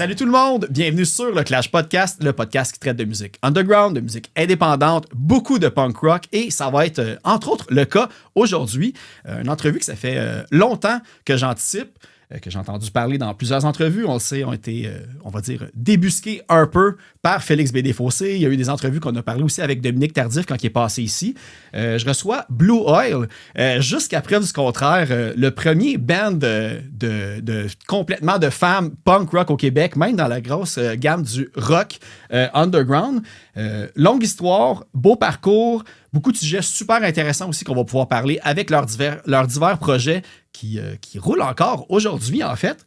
Salut tout le monde, bienvenue sur le Clash Podcast, le podcast qui traite de musique underground, de musique indépendante, beaucoup de punk rock et ça va être entre autres le cas aujourd'hui. Une entrevue que ça fait longtemps que j'anticipe, que j'ai entendu parler dans plusieurs entrevues, on le sait, ont été, on va dire, débusqués un peu par Félix B.D.Fossé. Il y a eu des entrevues qu'on a parlé aussi avec Dominique Tardif quand il est passé ici. Je reçois Blue Oil. Jusqu'à preuve du contraire, le premier band complètement de femmes punk rock au Québec, même dans la grosse gamme du rock underground. Longue histoire, beau parcours, beaucoup de sujets super intéressants aussi qu'on va pouvoir parler avec leurs divers projets qui roulent encore aujourd'hui, en fait.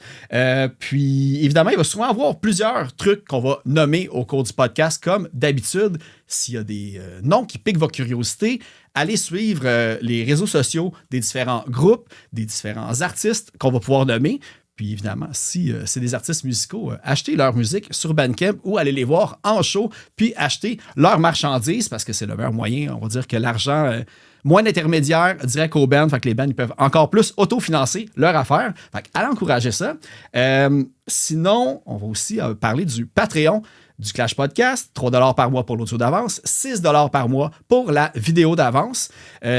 Puis, évidemment, il va souvent avoir plusieurs trucs qu'on va nommer au cours du podcast, comme d'habitude. S'il y a des noms qui piquent votre curiosité, allez suivre les réseaux sociaux des différents groupes, des différents artistes qu'on va pouvoir nommer. Puis évidemment, si c'est des artistes musicaux, achetez leur musique sur Bandcamp ou allez les voir en show, puis achetez leurs marchandises parce que c'est le meilleur moyen, on va dire, que l'argent, moins d'intermédiaires, direct aux bands, fait que les bands ils peuvent encore plus autofinancer leur affaire. Fait que allez encourager ça. Sinon, on va aussi parler du Patreon du Clash Podcast, 3$ par mois pour l'audio d'avance, 6$ par mois pour la vidéo d'avance.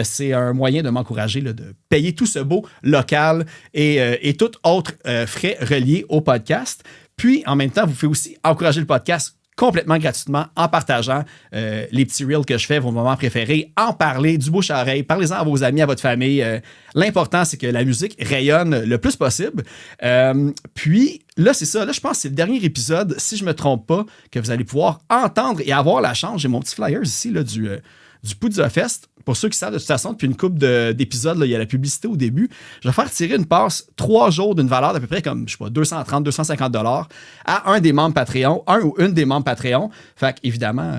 C'est un moyen de m'encourager de payer tout ce beau local et tout autre frais reliés au podcast. Puis, en même temps, vous pouvez aussi encourager le podcast complètement gratuitement en partageant les petits reels que je fais, vos moments préférés, en parler du bouche à oreille, parlez-en à vos amis, à votre famille. L'important, c'est que la musique rayonne le plus possible. Puis, là, c'est ça. Là, je pense que c'est le dernier épisode, si je ne me trompe pas, que vous allez pouvoir entendre et avoir la chance. J'ai mon petit flyer ici là, du Poudza Fest. Pour ceux qui savent, de toute façon, depuis une couple d'épisodes, là, il y a la publicité au début. Je vais faire tirer une passe 3 jours d'une valeur d'à peu près comme, je sais pas, 230-250$ à un des membres Patreon, un ou une des membres Patreon. Fait qu'évidemment,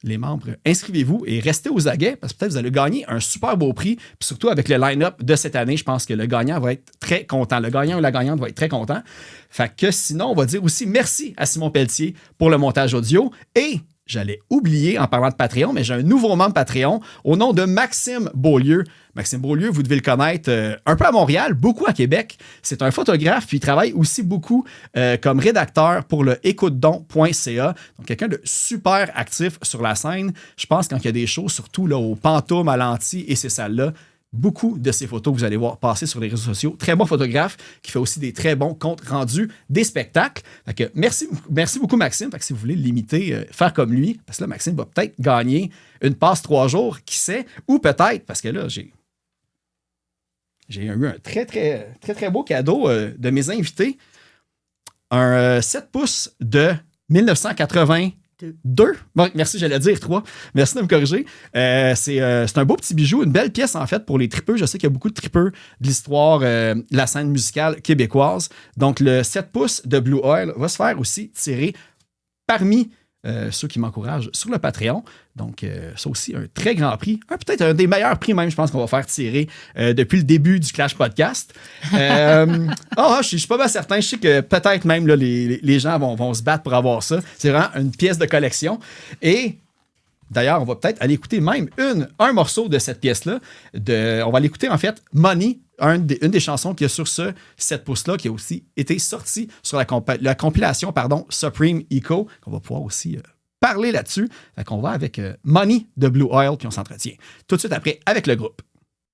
les membres, inscrivez-vous et restez aux aguets parce que peut-être vous allez gagner un super beau prix. Puis surtout avec le line-up de cette année, je pense que le gagnant va être très content. Le gagnant ou la gagnante va être très content. Fait que sinon, on va dire aussi merci à Simon Pelletier pour le montage audio et j'allais oublier en parlant de Patreon, mais j'ai un nouveau membre Patreon au nom de Maxime Beaulieu. Maxime Beaulieu, vous devez le connaître un peu à Montréal, beaucoup à Québec. C'est un photographe, puis il travaille aussi beaucoup comme rédacteur pour le écoutedon.ca. Donc, quelqu'un de super actif sur la scène. Je pense quand il y a des shows, surtout là, au Pantoum, à l'Anti et ces salles-là, beaucoup de ces photos que vous allez voir passer sur les réseaux sociaux. Très bon photographe qui fait aussi des très bons comptes rendus des spectacles. Fait que merci beaucoup, Maxime. Fait que si vous voulez l'imiter, faire comme lui, parce que là, Maxime va peut-être gagner une passe 3 jours, qui sait, ou peut-être, parce que là, j'ai eu un très, très, très, très beau cadeau de mes invités. Un 7 pouces de 1982. Bon, merci, j'allais dire 3. Merci de me corriger. C'est un beau petit bijou, une belle pièce en fait pour les tripeux. Je sais qu'il y a beaucoup de tripeux de l'histoire de la scène musicale québécoise. Donc, le 7 pouces de Blue Oil va se faire aussi tirer parmi ceux qui m'encouragent sur le Patreon. Donc, ça aussi, un très grand prix. Peut-être un des meilleurs prix même, je pense qu'on va faire tirer depuis le début du Clash Podcast. Je suis pas mal certain. Je sais que peut-être même là, les gens vont se battre pour avoir ça. C'est vraiment une pièce de collection. Et d'ailleurs, on va peut-être aller écouter même un morceau de cette pièce-là. On va l'écouter en fait, Money, une des chansons qu'il y a sur ce 7 pouces-là, qui a aussi été sortie sur la compilation Supreme Eco, qu'on va pouvoir aussi parler là-dessus. Fait qu'on va avec Money de Blue Oil, puis on s'entretient tout de suite après avec le groupe.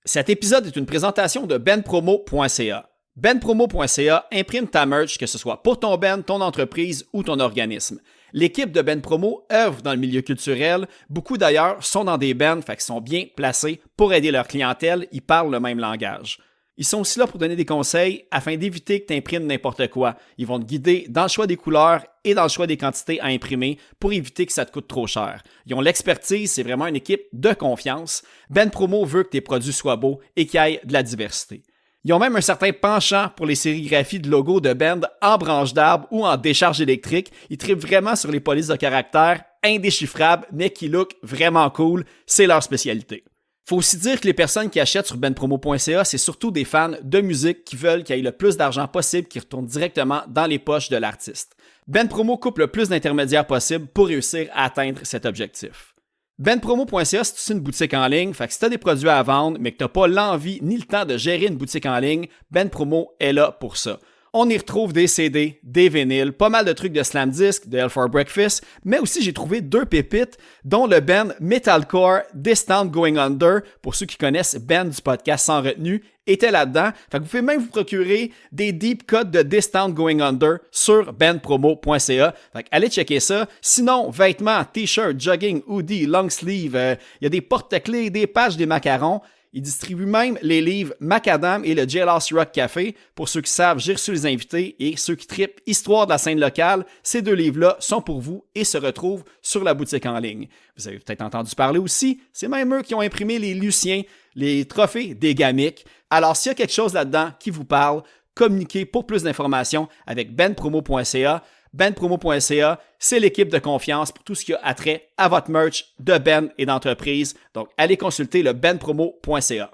Cet épisode est une présentation de benpromo.ca. benpromo.ca imprime ta merch, que ce soit pour ton band, ton entreprise ou ton organisme. L'équipe de Ben Promo œuvre dans le milieu culturel. Beaucoup d'ailleurs sont dans des bands, fait qu'ils sont bien placés pour aider leur clientèle. Ils parlent le même langage. Ils sont aussi là pour donner des conseils afin d'éviter que tu imprimes n'importe quoi. Ils vont te guider dans le choix des couleurs et dans le choix des quantités à imprimer pour éviter que ça te coûte trop cher. Ils ont l'expertise, c'est vraiment une équipe de confiance. Ben Promo veut que tes produits soient beaux et qu'il y ait de la diversité. Ils ont même un certain penchant pour les sérigraphies de logos de band en branche d'arbre ou en décharge électrique. Ils trippent vraiment sur les polices de caractère indéchiffrables, mais qui look vraiment cool. C'est leur spécialité. Faut aussi dire que les personnes qui achètent sur benpromo.ca, c'est surtout des fans de musique qui veulent qu'il y ait le plus d'argent possible qui retourne directement dans les poches de l'artiste. Ben Promo coupe le plus d'intermédiaires possible pour réussir à atteindre cet objectif. benpromo.ca, c'est aussi une boutique en ligne, fait que si tu as des produits à vendre mais que tu n'as pas l'envie ni le temps de gérer une boutique en ligne, Ben Promo est là pour ça. On y retrouve des CD, des vinyles, pas mal de trucs de Slam Disc, de Hell for Breakfast, mais aussi j'ai trouvé 2 pépites, dont le band Metalcore Distant Going Under, pour ceux qui connaissent band du podcast Sans Retenue, était là-dedans. Fait que vous pouvez même vous procurer des deep cuts de Distant Going Under sur bandpromo.ca. Fait que allez checker ça. Sinon, vêtements, t-shirts, jogging, hoodie, long sleeve, il y a des porte-clés, des patchs, des macarons. Il distribue même les livres Macadam et le Jailhouse Rock Café. Pour ceux qui savent, j'ai reçu les invités et ceux qui trippent Histoire de la scène locale. Ces 2 livres-là sont pour vous et se retrouvent sur la boutique en ligne. Vous avez peut-être entendu parler aussi, c'est même eux qui ont imprimé les Luciens, les trophées des Gamiques. Alors, s'il y a quelque chose là-dedans qui vous parle, communiquez pour plus d'informations avec benpromo.ca. benpromo.ca, c'est l'équipe de confiance pour tout ce qui a attrait à votre merch de Ben et d'entreprise. Donc, allez consulter le benpromo.ca.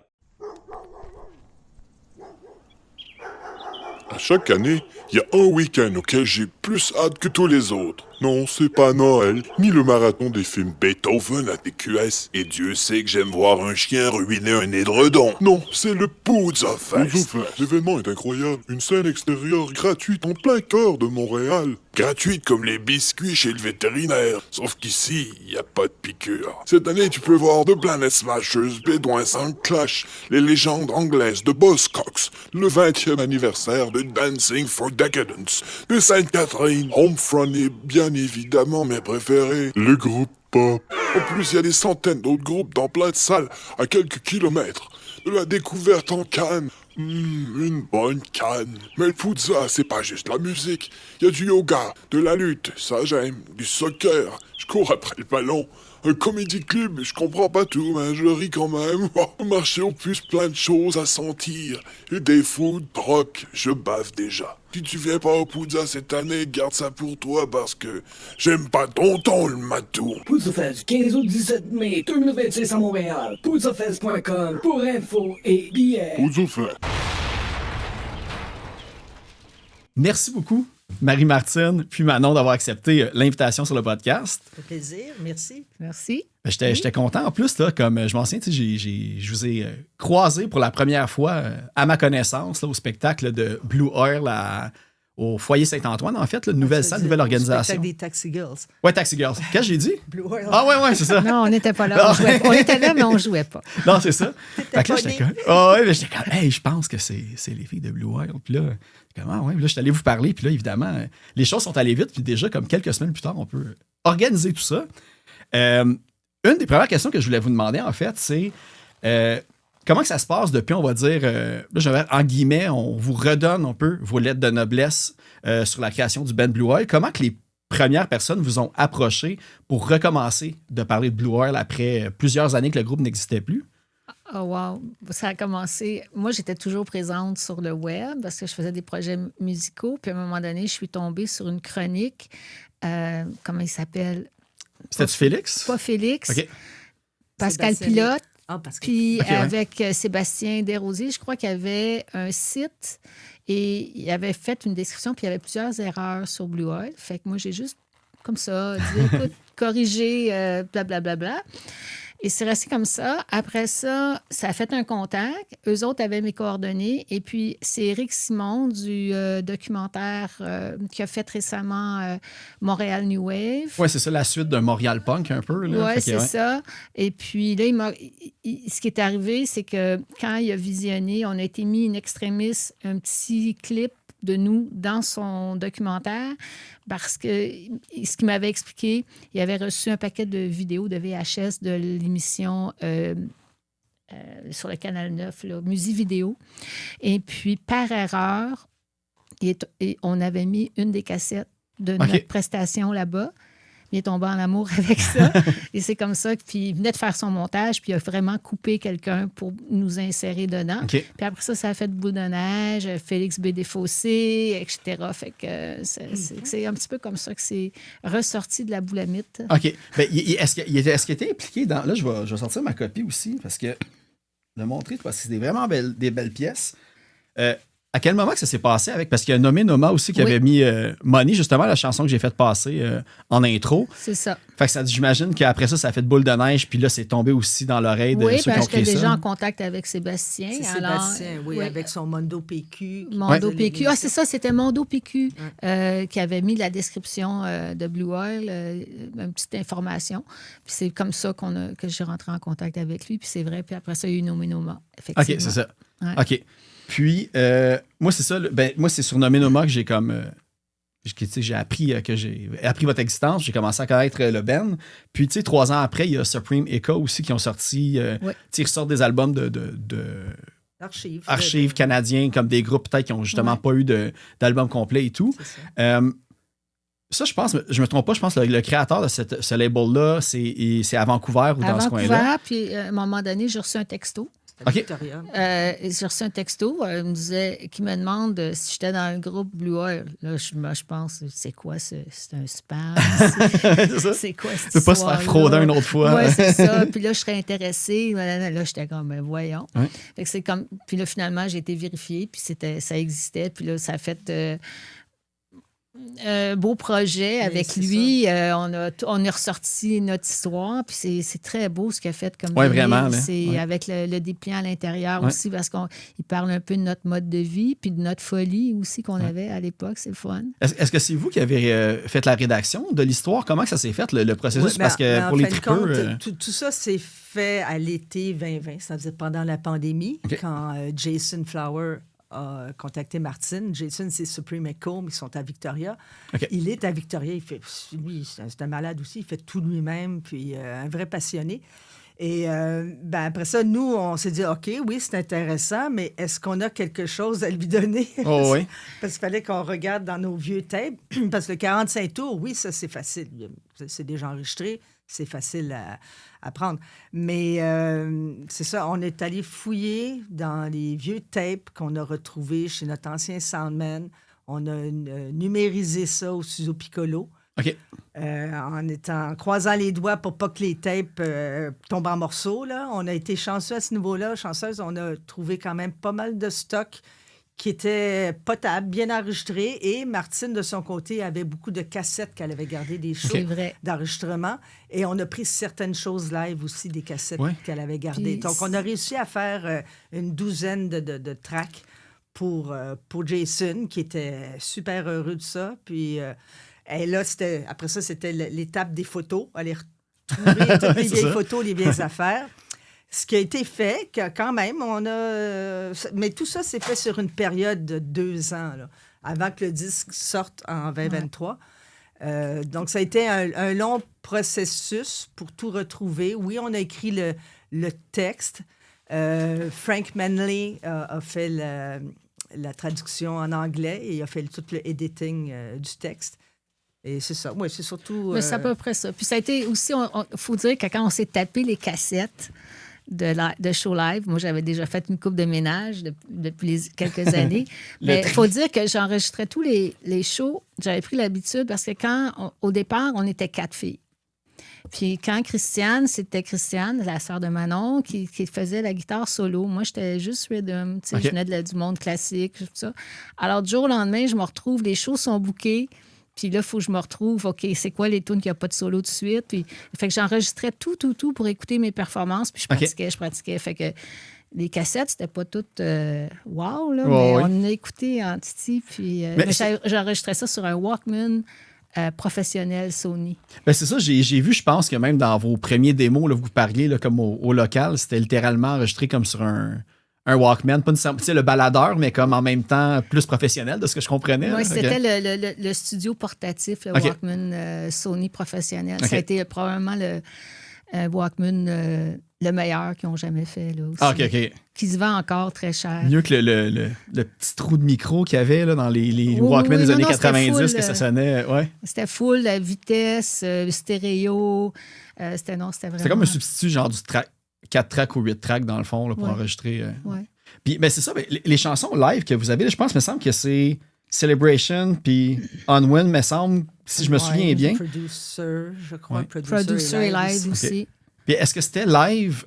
À chaque année, il y a un week-end auquel j'ai plus hâte que tous les autres. Non, c'est pas Noël, ni le marathon des films Beethoven à TQS. Et Dieu sait que j'aime voir un chien ruiner un édredon. Non, c'est le Poudza Fest. L'événement est incroyable. Une scène extérieure gratuite en plein cœur de Montréal. Gratuite comme les biscuits chez le vétérinaire. Sauf qu'ici, il n'y a pas de piqûre. Cette année, tu peux voir de Planet Smashers, Bédouins sans Clash, les légendes anglaises de Buzzcocks, le 20e anniversaire de Dancing for Decadence, de Sainte-Catherine, Homefront et bien évidemment mes préférés, le groupe Pop. En plus, il y a des centaines d'autres groupes dans plein de salles à quelques kilomètres. De la découverte en canne. Une bonne canne. Mais le Poudza, c'est pas juste la musique. Il y a du yoga, de la lutte, ça j'aime, du soccer. Je cours après le ballon. Un comédie club, je comprends pas tout, mais je ris quand même. Au marché aux puces, plein de choses à sentir. Et des food trucks, je bave déjà. Si tu viens pas au Poudza cette année, garde ça pour toi parce que j'aime pas ton ton le matou. Poudza Fest, 15 au 17 mai 2026 à Montréal. PoudzaFest.com pour info et billets. Poudza Fest. Merci beaucoup, Marie-Martine, puis Manon, d'avoir accepté l'invitation sur le podcast. Ça fait plaisir, merci. Merci. J'étais content. En plus, là, comme je m'en souviens, je vous ai croisé pour la première fois, à ma connaissance, là, au spectacle de Blue Air, au foyer Saint-Antoine, en fait, la nouvelle salle, nouvelle organisation. Spectacle des Taxi Girls. Ouais, Taxi Girls. Qu'est-ce que j'ai dit? Blue Air. Ah ouais, c'est ça. Non, on n'était pas là. On était là, mais on ne jouait pas. Non, c'est ça. T'étais pas né. Mais j'étais comme, hey, je pense que c'est les filles de Blue Whale. Puis là, comment, ouais, puis là, je suis allé vous parler. Puis là, évidemment, les choses sont allées vite. Puis déjà, comme quelques semaines plus tard, on peut organiser tout ça. Une des premières questions que je voulais vous demander, en fait, c'est comment que ça se passe depuis, on va dire, là, je vais en guillemets, on vous redonne un peu vos lettres de noblesse sur la création du band Blue Whale. Comment que les premières personnes vous ont approché pour recommencer de parler de Blue Whale après plusieurs années que le groupe n'existait plus? Oh wow! Ça a commencé... Moi, j'étais toujours présente sur le web parce que je faisais des projets musicaux. Puis à un moment donné, je suis tombée sur une chronique. Comment il s'appelle? C'était-tu Félix? Pas Félix. OK. Pascal Sébastien. Pilote. Ah, parce que... Puis OK, ouais. avec Sébastien Desrosiers, je crois qu'il y avait un site et il avait fait une description, puis il y avait plusieurs erreurs sur Blue Whale. Fait que moi, j'ai juste, comme ça, dit, écoute, corriger, blablabla. Et c'est resté comme ça. Après ça, ça a fait un contact. Eux autres avaient mes coordonnées. Et puis, c'est Éric Simon du documentaire qui a fait récemment Montréal New Wave. Oui, c'est ça, la suite d'un Montréal Punk un peu. Là. Oui, Fait que, c'est ça. Et puis là, ce qui est arrivé, c'est que quand il a visionné, on a été mis in extremis un petit clip de nous dans son documentaire parce que ce qu'il m'avait expliqué, il avait reçu un paquet de vidéos de VHS de l'émission sur le Canal 9, là, Musique Vidéo. Et puis, par erreur, on avait mis une des cassettes de notre prestation là-bas. Il est tombé en amour avec ça. Et c'est comme ça. Puis il venait de faire son montage, puis il a vraiment coupé quelqu'un pour nous insérer dedans. OK. Puis après ça a fait boule de neige, Félix B. Desfossés, etc. Fait que c'est un petit peu comme ça que c'est ressorti de la boulamite. OK. Ben, est-ce qu'il était impliqué dans... Là, je vais sortir ma copie aussi, parce que le montrer, parce que c'est vraiment des belles pièces. À quel moment que ça s'est passé avec... Parce qu'il y a nommé Noma aussi qui Oui. avait mis Money, justement, la chanson que j'ai faite passer en intro. C'est ça. Fait que ça, j'imagine qu'après ça a fait boule de neige, puis là, c'est tombé aussi dans l'oreille de Oui, ceux qui ont parce que créé j'étais déjà ça. en contact avec Sébastien. C'est alors, Sébastien, oui, avec son Mondo PQ. Mondo Ouais. PQ. Ah, c'est ça, c'était Mondo PQ qui avait mis la description de Blue Oil, une petite information. Puis c'est comme ça que j'ai rentré en contact avec lui. Puis c'est vrai. Puis après ça, il y a eu Nommé Noma, effectivement. OK, c'est ça. Ouais. OK. Puis, moi, c'est ça. Moi, c'est sur Nommé Noma que j'ai comme... j'ai appris votre existence. J'ai commencé à connaître le Ben. Puis, 3 ans après, il y a Supreme Echo aussi qui ont sorti... Ils ressortent des albums de archives canadiens, comme des groupes peut-être qui n'ont justement pas eu d'album complet et tout. Ça, je pense, je me trompe pas, je pense que le créateur de ce label-là, c'est à Vancouver ou dans ce coin-là. À Vancouver, puis à un moment donné, j'ai reçu un texto. OK. Victoria. J'ai reçu un texto qui me demande si j'étais dans le groupe Blue Oil. Là, je pense, c'est quoi? C'est un spam? C'est ça. C'est quoi cette Tu peux pas se faire frauder une autre fois. Oui, c'est ça. Puis là, je serais intéressée. Là, j'étais comme, ben voyons. Ouais. Fait que c'est comme... Puis là, finalement, j'ai été vérifiée, puis ça existait. Puis là, ça a fait... un beau projet avec c'est lui. On a ressorti notre histoire. Puis c'est très beau ce qu'il a fait comme Ouais, vinyle. vraiment, là. C'est Ouais. avec le dépliant à l'intérieur Ouais. aussi, parce qu'il parle un peu de notre mode de vie, puis de notre folie aussi qu'on avait à l'époque. C'est le fun. Est-ce que c'est vous qui avez fait la rédaction de l'histoire? Comment que ça s'est fait, le processus? Oui, Parce que en pour les fin de tripeux... compte, tout ça s'est fait à l'été 2020. Ça faisait pendant la pandémie, OK. quand Jason Flower a contacté Martine. Jason, c'est Supreme Echo, mais ils sont à Victoria. OK. Il est à Victoria. Lui, c'est un malade aussi. Il fait tout lui-même, puis un vrai passionné. Et après ça, nous, on s'est dit, OK, oui, c'est intéressant, mais est-ce qu'on a quelque chose à lui donner? Oh, oui. Parce qu'il fallait qu'on regarde dans nos vieux tapes. Parce que le 45 tours, oui, ça, c'est facile. C'est déjà enregistré. C'est facile à prendre. Mais c'est ça, on est allé fouiller dans les vieux tapes qu'on a retrouvés chez notre ancien soundman. On a numérisé ça au studio Piccolo. OK. En croisant les doigts pour pas que les tapes tombent en morceaux. Là. On a été chanceux à ce niveau-là. Chanceuse, on a trouvé quand même pas mal de stock qui était potable, bien enregistré. Et Martine, de son côté, avait beaucoup de cassettes qu'elle avait gardées, des shows C'est vrai. d'enregistrement. Et on a pris certaines choses live aussi, des cassettes qu'elle avait gardées. Puis Donc, on a réussi à faire une douzaine de tracks pour Jason, qui était super heureux de ça. Puis... et là, après ça, c'était l'étape des photos. Aller retrouver toutes les C'est vieilles ça. photos, les vieilles affaires. Ce qui a été fait, quand même, on a... Mais tout ça s'est fait sur une période de 2 ans, là, avant que le disque sorte en 2023. Donc, ça a été un long processus pour tout retrouver. Oui, on a écrit le texte. Frank Manley a fait la traduction en anglais et il a fait tout le editing du texte. Et c'est ça. Oui, c'est surtout... Mais c'est à peu près ça. Puis ça a été aussi, il faut dire que quand on s'est tapé les cassettes de show live, moi, j'avais déjà fait une coupe de ménage depuis quelques années. Mais il faut dire que j'enregistrais tous les shows. J'avais pris l'habitude parce que au départ, on était 4 filles. Puis quand c'était Christiane, la sœur de Manon, qui faisait la guitare solo. Moi, j'étais juste rhythm. Tu sais, je venais du monde classique, tout ça. Alors, du jour au lendemain, je me retrouve, les shows sont bookés. Puis là, il faut que je me retrouve, OK, c'est quoi les tunes qui n'ont pas de solo tout de suite? Puis, fait que j'enregistrais tout pour écouter mes performances. Puis je pratiquais. Fait que les cassettes, c'était pas toutes wow, là, mais on a écouté en titi. Puis mais j'enregistrais ça sur un Walkman professionnel Sony. Ben c'est ça, j'ai vu, je pense que même dans vos premiers démos, là, vous parliez là, comme au local, c'était littéralement enregistré comme sur un Walkman, pas nécessairement, tu sais, le baladeur, mais comme en même temps plus professionnel, de ce que je comprenais. Oui, là. c'était le studio portatif, le Walkman Sony professionnel. Ça a été probablement le Walkman le meilleur qu'ils ont jamais fait. Là, aussi, OK. qui se vend encore très cher. Mieux que le petit trou de micro qu'il y avait là, dans les Walkman des années 90, full, que ça sonnait. Ouais. C'était full, la vitesse, stéréo. C'était vraiment... C'était comme un substitut genre du 4 tracks ou 8 tracks dans le fond là, pour enregistrer. Puis ben, c'est ça, ben, les chansons live que vous avez, là, je pense, il me semble que c'est Celebration puis Unwind, me semble, si je me souviens bien. Producer, je crois. Producer et live aussi. Okay. Puis est-ce que c'était live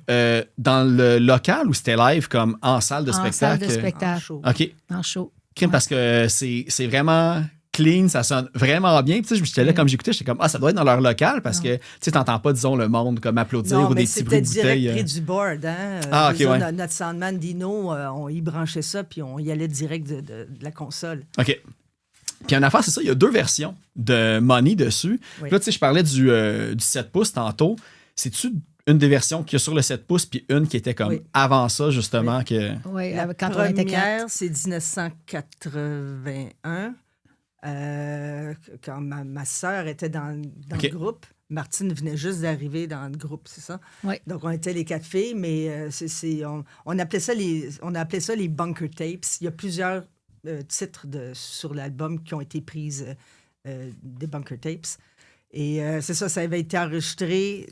dans le local ou c'était live comme en salle de spectacle? En salle de spectacle. En show. OK. En show. Crime, parce que c'est vraiment clean, ça sonne vraiment bien. Puis, j'étais là, comme j'écoutais, j'étais comme, ça doit être dans leur local parce que tu n'entends pas, disons, le monde comme applaudir Non, ou mais des petits bruits c'était de direct bouteilles. près du board. Hein? Ah, Je veux ok, dire, ouais. Notre soundman Dino, on y branchait ça, puis on y allait direct de la console. OK. Puis une affaire, c'est ça, il y a 2 versions de Money dessus. Oui. Puis là, tu sais, je parlais du 7 pouces tantôt. C'est-tu une des une qu'il y a sur le 7 pouces, puis une qui était comme Oui. avant ça, justement, que... Oui, La quand on était 4. première, c'est 1981, quand ma sœur était dans OK. le groupe. Martine venait juste d'arriver dans le groupe, c'est ça? Oui. Donc, on était les 4 filles, mais on appelait ça les bunker tapes. Il y a plusieurs titres sur l'album qui ont été prises des bunker tapes. Et c'est ça, ça avait été enregistré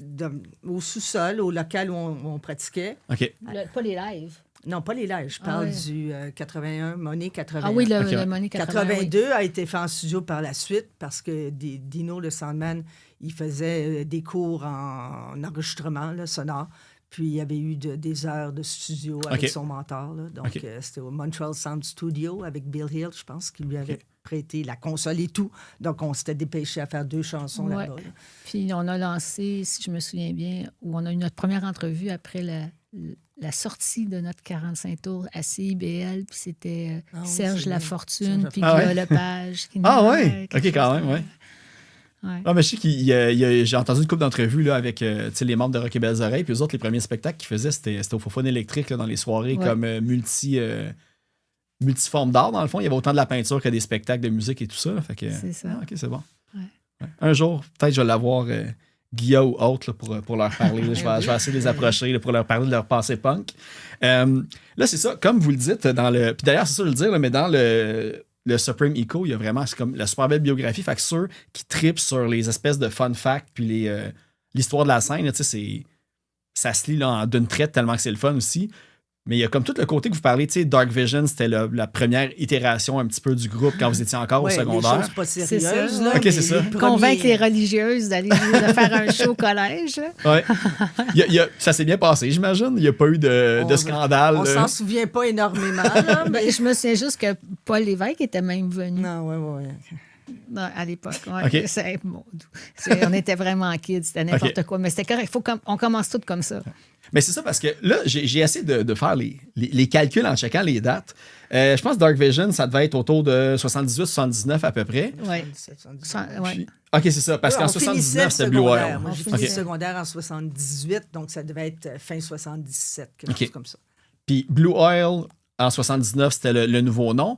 au sous-sol, au local où on pratiquait. OK. Pas les lives. Non, pas les lives, je parle ouais. du 81, Money 81. Ah oui, OK, le ouais. Money 80. 82 a été fait en studio par la suite parce que Dino, le soundman, il faisait des cours en enregistrement là, sonore. Puis il y avait eu des heures de studio avec OK. son mentor. Là. Donc, OK. c'était au Montreal Sound Studio avec Bill Hill, je pense, qui lui avait prêté la console et tout. Donc, on s'était dépêché à faire 2 chansons Ouais. là-bas. Là. Puis on a lancé, si je me souviens bien, où on a eu notre première entrevue après la sortie de notre 45 tours à CIBL, puis c'était Ah oui, Serge c'est Lafortune, Serge puis Ah Guillaume ouais? Lepage. Qui Ah nous- ouais? quelque OK, quand chose même, ouais. Ouais. Ah, mais je sais j'ai entendu une couple d'entrevues là, avec tu sais, les membres de Rock et Belles Oreilles, puis eux autres, les premiers spectacles qu'ils faisaient, c'était au Faux-Phone électrique là, dans les soirées Ouais. comme multiforme d'art, dans le fond. Il y avait autant de la peinture que des spectacles de musique et tout ça. Fait que, C'est ça. Ah, OK, c'est bon. Ouais. Ouais. Un jour, peut-être je vais l'avoir Guillaume ou autre là, pour leur parler. Là. Je vais essayer de les approcher là, pour leur parler de leur passé punk. Là, c'est ça, comme vous le dites, dans le. Puis d'ailleurs, c'est ça de le dire, là, mais dans le Supreme Echo, il y a vraiment, c'est comme la super belle biographie. Fait que ceux qui tripent sur les espèces de fun facts puis l'histoire de la scène, là, tu sais, ça se lit là, d'une traite tellement que c'est le fun aussi. Mais il y a comme tout le côté que vous parlez, tu sais, Dark Vision, c'était la première itération un petit peu du groupe quand vous étiez encore au Ouais, secondaire. des choses pas C'est sérieuses. ça. Là, OK, mais c'est ça. les Convaincre les premiers- religieuses d'aller de faire un show au collège. là. Ouais. Ça s'est bien passé, j'imagine. Il n'y a pas eu de scandale. On là. s'en souvient pas énormément. Là, mais... Ben, je me souviens juste que Paul Lévesque était même venu Non, ouais. à l'époque. Ouais. OK. On était vraiment kids, c'était n'importe OK. quoi. Mais c'était correct, on commence tout comme ça. Mais c'est ça parce que là, j'ai essayé de faire les calculs en checkant les dates. Je pense que Dark Vision, ça devait être autour de 78-79 à peu près. Ouais. Ouais. Puis- OK, c'est ça. Parce Ouais, qu'en on finissait 79, le c'était Blue secondaire. Whale. Moi, j'ai OK. fini le secondaire en 78, donc ça devait être fin 77, quelque OK. chose comme ça. Puis Blue Oil, en 79, c'était le nouveau nom.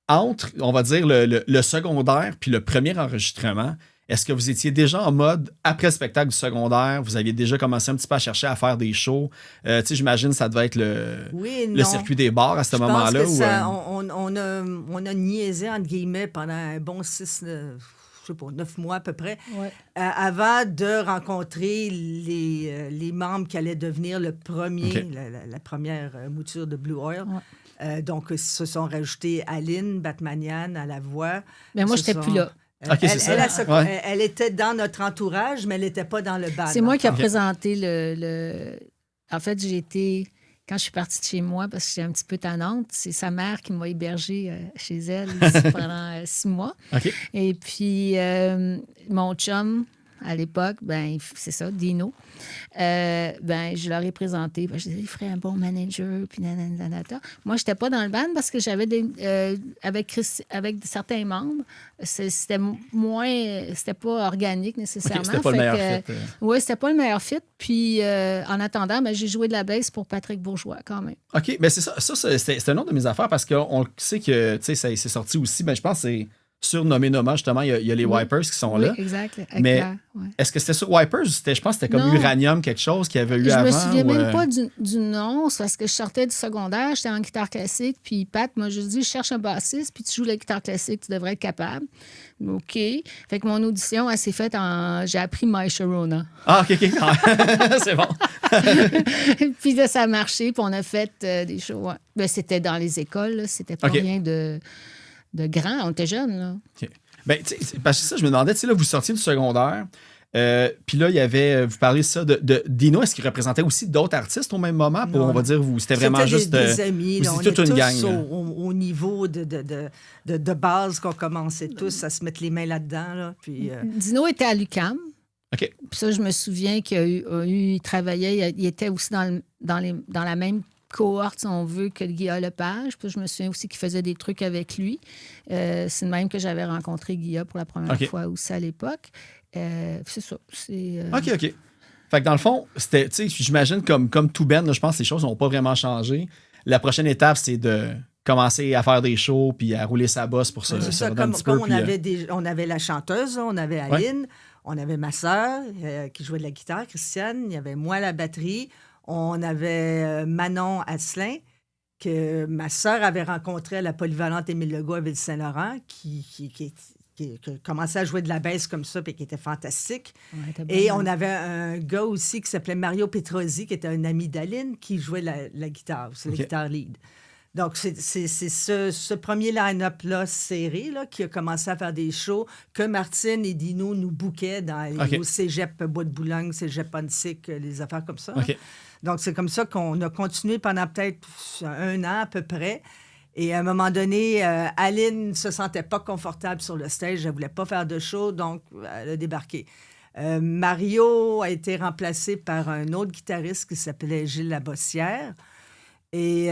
Entre, on va dire, le secondaire puis le premier enregistrement, est-ce que vous étiez déjà en mode, après le spectacle du secondaire, vous aviez déjà commencé un petit peu à chercher à faire des shows? Tu sais, j'imagine que ça devait être Oui et le non. circuit des bars à ce Je pense moment-là. que ou, ça, on a niaisé, entre guillemets, pendant un bon 9 mois à peu près, Ouais. avant de rencontrer les membres qui allaient devenir le premier, OK. la première mouture de Blue Oil. Ouais. Donc, se sont rajoutés Aline, Batmanian à la voix. Mais moi, Se j'étais sont- plus là. OK, c'est ça. Ouais. Elle était dans notre entourage, mais elle n'était pas dans le bal. C'est moi qui ai OK. présenté le. En fait, j'ai été. Quand je suis partie de chez moi, parce que j'étais un petit peu tannante, c'est sa mère qui m'a hébergée chez elle ici pendant 6 mois. OK. Et puis, mon chum, à l'époque, ben c'est ça, Dino, ben je leur ai présenté. Ben, je disais, il ferait un bon manager, puis nanana. Moi, je n'étais pas dans le band parce que j'avais avec certains membres, c'était pas organique nécessairement. OK, c'était pas le Fait meilleur que, fit. Oui, c'était pas le meilleur fit. Puis, en attendant, ben, j'ai joué de la basse pour Patrick Bourgeois, quand même. OK, mais c'est ça. Ça, c'est un autre de mes affaires parce qu'on sait que, tu sais, ça c'est sorti aussi. Ben, je pense que c'est sur Nommé Noma, justement. Il y a les Oui. Wipers qui sont Oui, là. exact. avec Mais Claire, ouais. Est-ce que c'était sur Wipers ou je pense que c'était comme Non. Uranium, quelque chose qu'il y avait eu Je avant? me souviens ou, même pas du nom, c'est parce que je sortais du secondaire, j'étais en guitare classique, puis Pat m'a juste dit, je cherche un bassiste, puis tu joues la guitare classique, tu devrais être capable. OK. Fait que mon audition, elle s'est faite en... J'ai appris My Sharona. Ah, OK. C'est bon. Puis là, ça a marché, puis on a fait des shows. Ouais. Ben, c'était dans les écoles, là, c'était pas OK. rien de grand, on était jeunes, là. OK. Ben, tu sais, parce que ça, je me demandais, tu sais, là, vous sortiez du secondaire. Puis là, il y avait, vous parlez de ça, de Dino. Est-ce qu'il représentait aussi d'autres artistes au même moment? Pour, Non, on va dire, vous, c'était vraiment juste. Des amis. vous Là, on étiez est toute une tous gang. Là. au niveau de base qu'on commençait tous à se mettre les mains là-dedans. Là, puis, Dino était à l'UQAM. OK. Puis ça, je me souviens qu'il travaillait, il était aussi dans la même cohorte, si on veut, que Guillaume Lepage. Puis je me souviens aussi qu'il faisait des trucs avec lui. C'est le même que j'avais rencontré Guillaume pour la première fois aussi à l'époque. C'est ça. OK. Fait que dans le fond, c'était, tu sais, j'imagine comme tout Ben, là, je pense que les choses n'ont pas vraiment changé. La prochaine étape, c'est de commencer à faire des shows puis à rouler sa bosse pour se redonner un petit peu. On avait la chanteuse, on avait Aline, on avait ma sœur qui jouait de la guitare, Christiane, il y avait moi à la batterie, on avait Manon Asselin, que ma sœur avait rencontré à la polyvalente Émile Legault à Ville-Saint-Laurent, qui commençait à jouer de la basse comme ça, puis qui était fantastique. Ouais, et on avait un gars aussi qui s'appelait Mario Petrosi, qui était un ami d'Aline, qui jouait la guitare, c'est la guitare lead. Donc, c'est ce premier line-up-là serré là, qui a commencé à faire des shows que Martine et Dino nous bouquaient au cégep Bois de Boulogne, cégep Pontic, les affaires comme ça. OK. Donc, c'est comme ça qu'on a continué pendant peut-être 1 an à peu près. Et à un moment donné, Aline ne se sentait pas confortable sur le stage. Elle ne voulait pas faire de show, donc elle a débarqué. Mario a été remplacé par un autre guitariste qui s'appelait Gilles Labossière. Et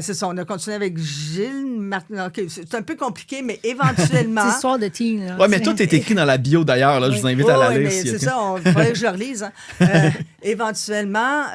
c'est ça, on a continué avec Gilles. Okay, c'est un peu compliqué, mais éventuellement... c'est histoire de teen. Oui, mais tout est écrit dans la bio d'ailleurs. Là, je vous invite à la lire. C'est ça, il faudrait que je le relise. Hein. Éventuellement,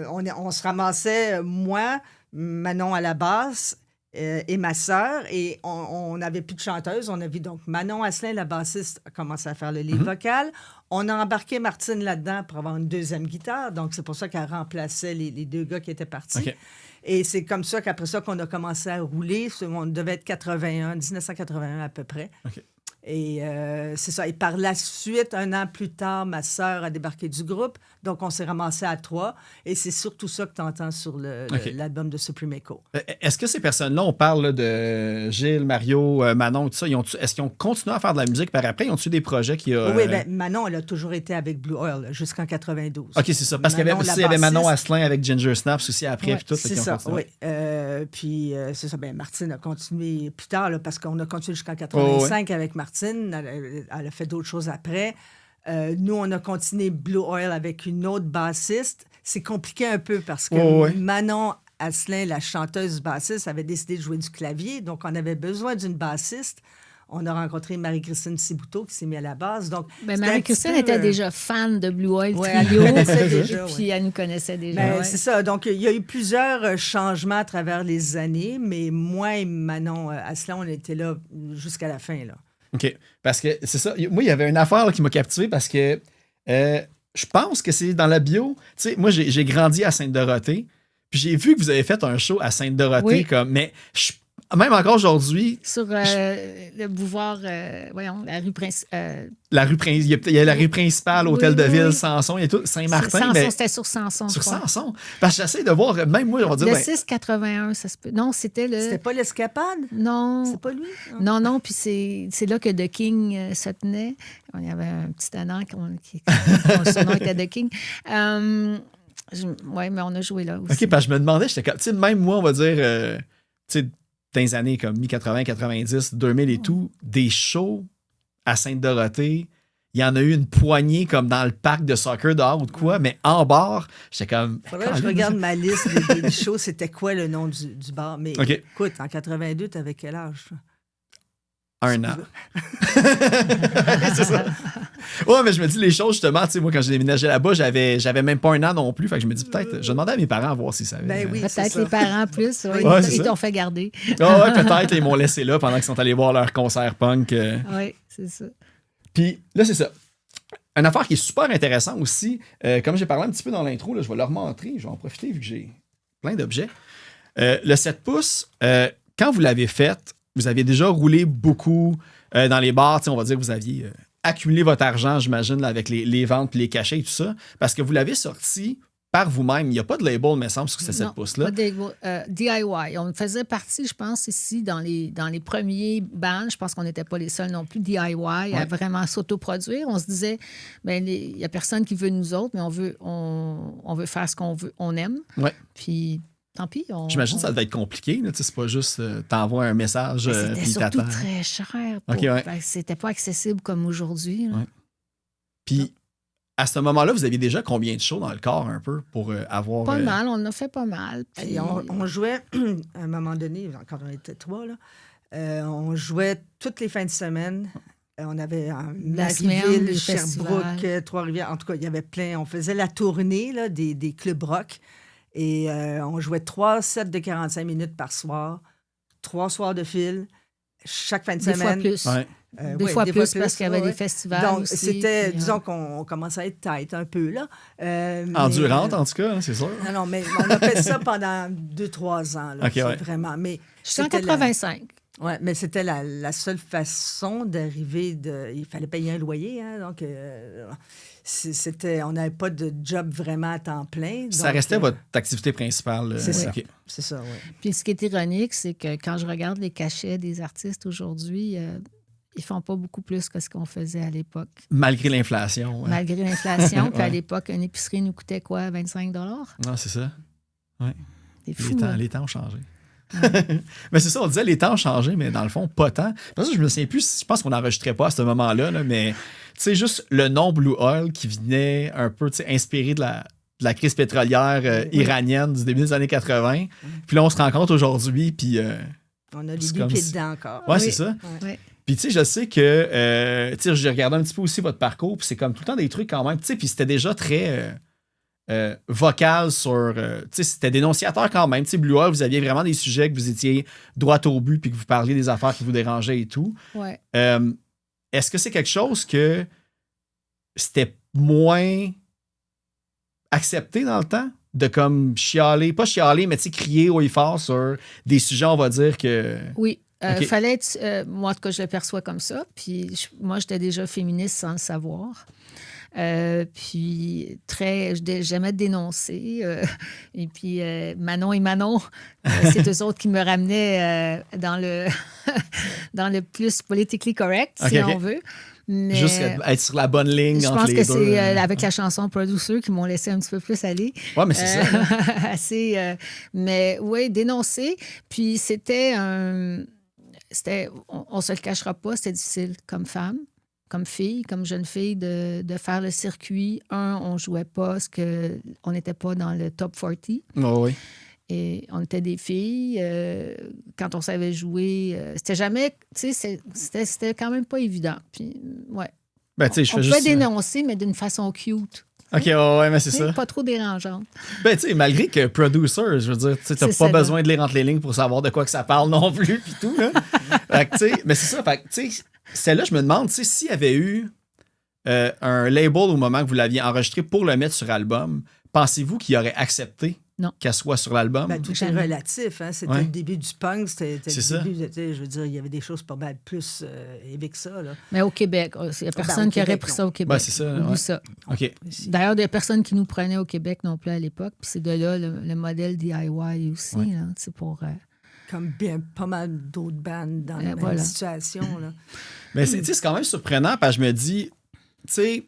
on se ramassait, moi, Manon à la basse et ma sœur, et on n'avait plus de chanteuse. On a vu donc Manon Asselin, la bassiste, a commencé à faire le lead vocal. On a embarqué Martine là-dedans pour avoir une deuxième guitare. Donc, c'est pour ça qu'elle remplaçait les 2 gars qui étaient partis. Okay. Et c'est comme ça qu'après ça qu'on a commencé à rouler. On devait être 1981 à peu près. Okay. Et c'est ça. Et par la suite, 1 an plus tard, ma sœur a débarqué du groupe. Donc, on s'est ramassé à 3. Et c'est surtout ça que tu entends sur l'album de Supreme Echo. Est-ce que ces personnes-là, on parle là, de Gilles, Mario, Manon, tout ça, est-ce qu'ils ont continué à faire de la musique par après? Ils ont-tu des projets qui... Oui, bien, Manon, elle a toujours été avec Blue Oil jusqu'en 92. OK, c'est ça. Parce qu'il y avait Manon Asselin avec Ginger Snaps aussi après. Puis tout, c'est ça, oui. Puis, c'est ça. Bien, Martine a continué plus tard, là, parce qu'on a continué jusqu'en 85 avec Martine. Elle a fait d'autres choses après. Nous, on a continué Blue Oil avec une autre bassiste. C'est compliqué un peu parce que Manon Asselin, la chanteuse bassiste, avait décidé de jouer du clavier. Donc, on avait besoin d'une bassiste. On a rencontré Marie-Christine Cibouteau qui s'est mise à la basse. Donc, Marie-Christine était déjà fan de Blue Oil Trio. Puis elle nous connaissait déjà. C'est ça. Donc, il y a eu plusieurs changements à travers les années, mais moi et Manon Asselin, on était là jusqu'à la fin, là. OK. Parce que c'est ça. Moi, il y avait une affaire là, qui m'a captivé parce que je pense que c'est dans la bio. Tu sais, moi, j'ai grandi à Sainte-Dorothée. Puis j'ai vu que vous avez fait un show à Sainte-Dorothée. Mais même encore aujourd'hui... Sur le boulevard... voyons, la rue principale... Il y a la rue principale, l'hôtel de ville, Samson, il y a tout, Saint-Martin. Samson, c'était sur Samson. Sur Samson. Parce que j'essaie de voir, même moi, on va dire... Le 681, ça se peut... Non, c'était le... C'était pas l'Escapade? Non. C'est pas lui? Non, puis c'est là que The King se tenait. Il y avait un petit tannant qui son nom était The King. Oui, mais on a joué là aussi. OK, parce que je me demandais, j'étais comme... Tu sais, même moi, on va dire... tu sais, dans les années comme mi-80, 90, 2000 et tout, des shows à Sainte-Dorothée, il y en a eu une poignée comme dans le parc de soccer dehors ou de quoi, mais en bar, j'étais comme... Faudrait que je regarde ma liste des shows, c'était quoi le nom du bar. Mais écoute, en 82, t'avais quel âge? 1 an. C'est ça. Ouais, mais je me dis les choses, justement, tu sais, moi, quand j'ai déménagé là-bas, j'avais même pas 1 an non plus. Fait que je me dis peut-être, je demandais à mes parents à voir s'ils savaient. Ben oui, peut-être les parents plus. Ils t'ont fait garder. Ouais, peut-être, ils m'ont laissé là pendant qu'ils sont allés voir leur concert punk. Oui, c'est ça. Puis là, c'est ça. Une affaire qui est super intéressante aussi, comme j'ai parlé un petit peu dans l'intro, là, je vais leur montrer, je vais en profiter vu que j'ai plein d'objets. Le 7 pouces, quand vous l'avez fait, vous aviez déjà roulé beaucoup dans les bars. On va dire que vous aviez accumulé votre argent, j'imagine, là, avec les ventes et les cachets et tout ça. Parce que vous l'avez sorti par vous-même. Il n'y a pas de label, me semble, sur ces 7 Non, pouces-là. pas de DIY. On faisait partie, je pense, ici, dans les premiers bands. Je pense qu'on n'était pas les seuls non plus DIY à vraiment s'autoproduire. On se disait, il n'y a personne qui veut nous autres, mais on veut faire ce qu'on veut, on aime. Ouais. Puis, tant pis. J'imagine que ça devait être compliqué. Là. C'est pas juste t'envoies un message c'était puis surtout t'attends. très cher. C'était pas accessible comme aujourd'hui. Ouais. Puis, à ce moment-là, vous aviez déjà combien de shows dans le corps un peu pour avoir... Pas mal, on en a fait pas mal. Puis... Et on jouait, à un moment donné, quand on était 3, là, on jouait toutes les fins de semaine. On avait Marieville, Sherbrooke, Trois-Rivières. En tout cas, il y avait plein. On faisait la tournée là, des clubs rock. Et on jouait 3 sets de 45 minutes par soir, 3 soirs de fil, chaque fin de semaine. Des fois plus. Ouais. Des fois plus parce qu'il y avait des festivals. Donc, aussi, c'était, puis, disons qu'on commençait à être tight un peu, là. Endurante, en tout cas, hein, c'est sûr. Non, mais on a fait ça pendant 2-3 ans, là. OK, ouais. Vraiment. Mais j'étais en 85. Oui, mais c'était la seule façon d'arriver Il fallait payer un loyer, hein, donc on n'avait pas de job vraiment à temps plein. Ça restait votre activité principale. C'est ça. OK. C'est ça, oui. Puis ce qui est ironique, c'est que quand je regarde les cachets des artistes aujourd'hui, ils font pas beaucoup plus que ce qu'on faisait à l'époque. Malgré l'inflation. Ouais. Malgré l'inflation. Puis à Ouais. l'époque, une épicerie nous coûtait quoi, 25 $? Non, c'est ça. Ouais. C'est fou. Les temps ont changé. Mais c'est ça, on disait les temps ont changé, mais dans le fond, pas tant. Parce que je me souviens plus, je pense qu'on n'enregistrait pas à ce moment-là, là, mais tu sais, juste le nom Blue Oil qui venait un peu inspiré de la crise pétrolière iranienne du début des années 80. Puis là, on se rend compte aujourd'hui, puis... on a les c'est deux comme pieds si- dedans encore. Ouais, Oui. c'est ça. Ouais. Puis, tu sais, je sais que, tu sais, j'ai regardé un petit peu aussi votre parcours, puis c'est comme tout le temps des trucs quand même, tu sais, puis c'était déjà très vocal sur, tu sais, c'était dénonciateur quand même. Tu sais, Blue Oil, vous aviez vraiment des sujets que vous étiez droit au but, puis que vous parliez des affaires qui vous dérangeaient et tout. Ouais. Est-ce que c'est quelque chose que c'était moins accepté dans le temps? De comme chialer, pas chialer, mais tu sais, crier haut et fort sur des sujets, on va dire que... Oui. OK. Fallait être, moi, en tout cas, je le perçois comme ça. Puis moi, j'étais déjà féministe sans le savoir. Puis j'aimais dénoncer. Et puis Manon et Manon, c'est eux autres qui me ramenaient dans le plus politically correct, si OK. on veut. Mais Juste être sur la bonne ligne je entre pense les que deux. c'est avec la chanson Producer qui m'ont laissé un petit peu plus aller. Ouais, mais c'est ça. Assez, mais oui, dénoncer. Puis on se le cachera pas, c'était difficile comme femme, comme fille, comme jeune fille, de faire le circuit. On jouait pas parce qu'on n'était pas dans le top 40. Oh, oui. Et on était des filles. Quand on savait jouer, c'était jamais... Tu sais, c'était quand même pas évident. Puis, ouais. Ben, tu sais, je On fais pouvait juste... dénoncer, mais d'une façon cute. OK, ouais, mais c'est Tu sais, ça. pas trop dérangeante. Ben, tu sais, malgré que producer, je veux dire, tu sais, t'as C'est pas ça, besoin de lire entre les lignes pour savoir de quoi que ça parle non plus, puis tout, là. Fait que, tu sais, mais c'est ça, fait que, tu sais, celle-là, je me demande, tu sais, s'il y avait eu un label au moment que vous l'aviez enregistré pour le mettre sur album, pensez-vous qu'il aurait accepté Non. qu'elle soit sur l'album? Ben, tout est Jamais. relatif. Hein? C'était Ouais. le début du punk. C'était C'est le ça. début. Je veux dire, il y avait des choses pas mal plus élevées que ça. Là. Mais au Québec, il n'y a personne au qui aurait Québec, pris non. ça au Québec. Ben, c'est ça, Oublie ouais. ça. OK. D'ailleurs, il n'y a personne qui nous prenait au Québec non plus à l'époque. Puis c'est de là le modèle DIY aussi. Ouais. Là, c'est pour... Comme bien pas mal d'autres bandes dans la même voilà. situation. Là. Mais tu sais, c'est quand même surprenant, parce que je me dis, tu sais,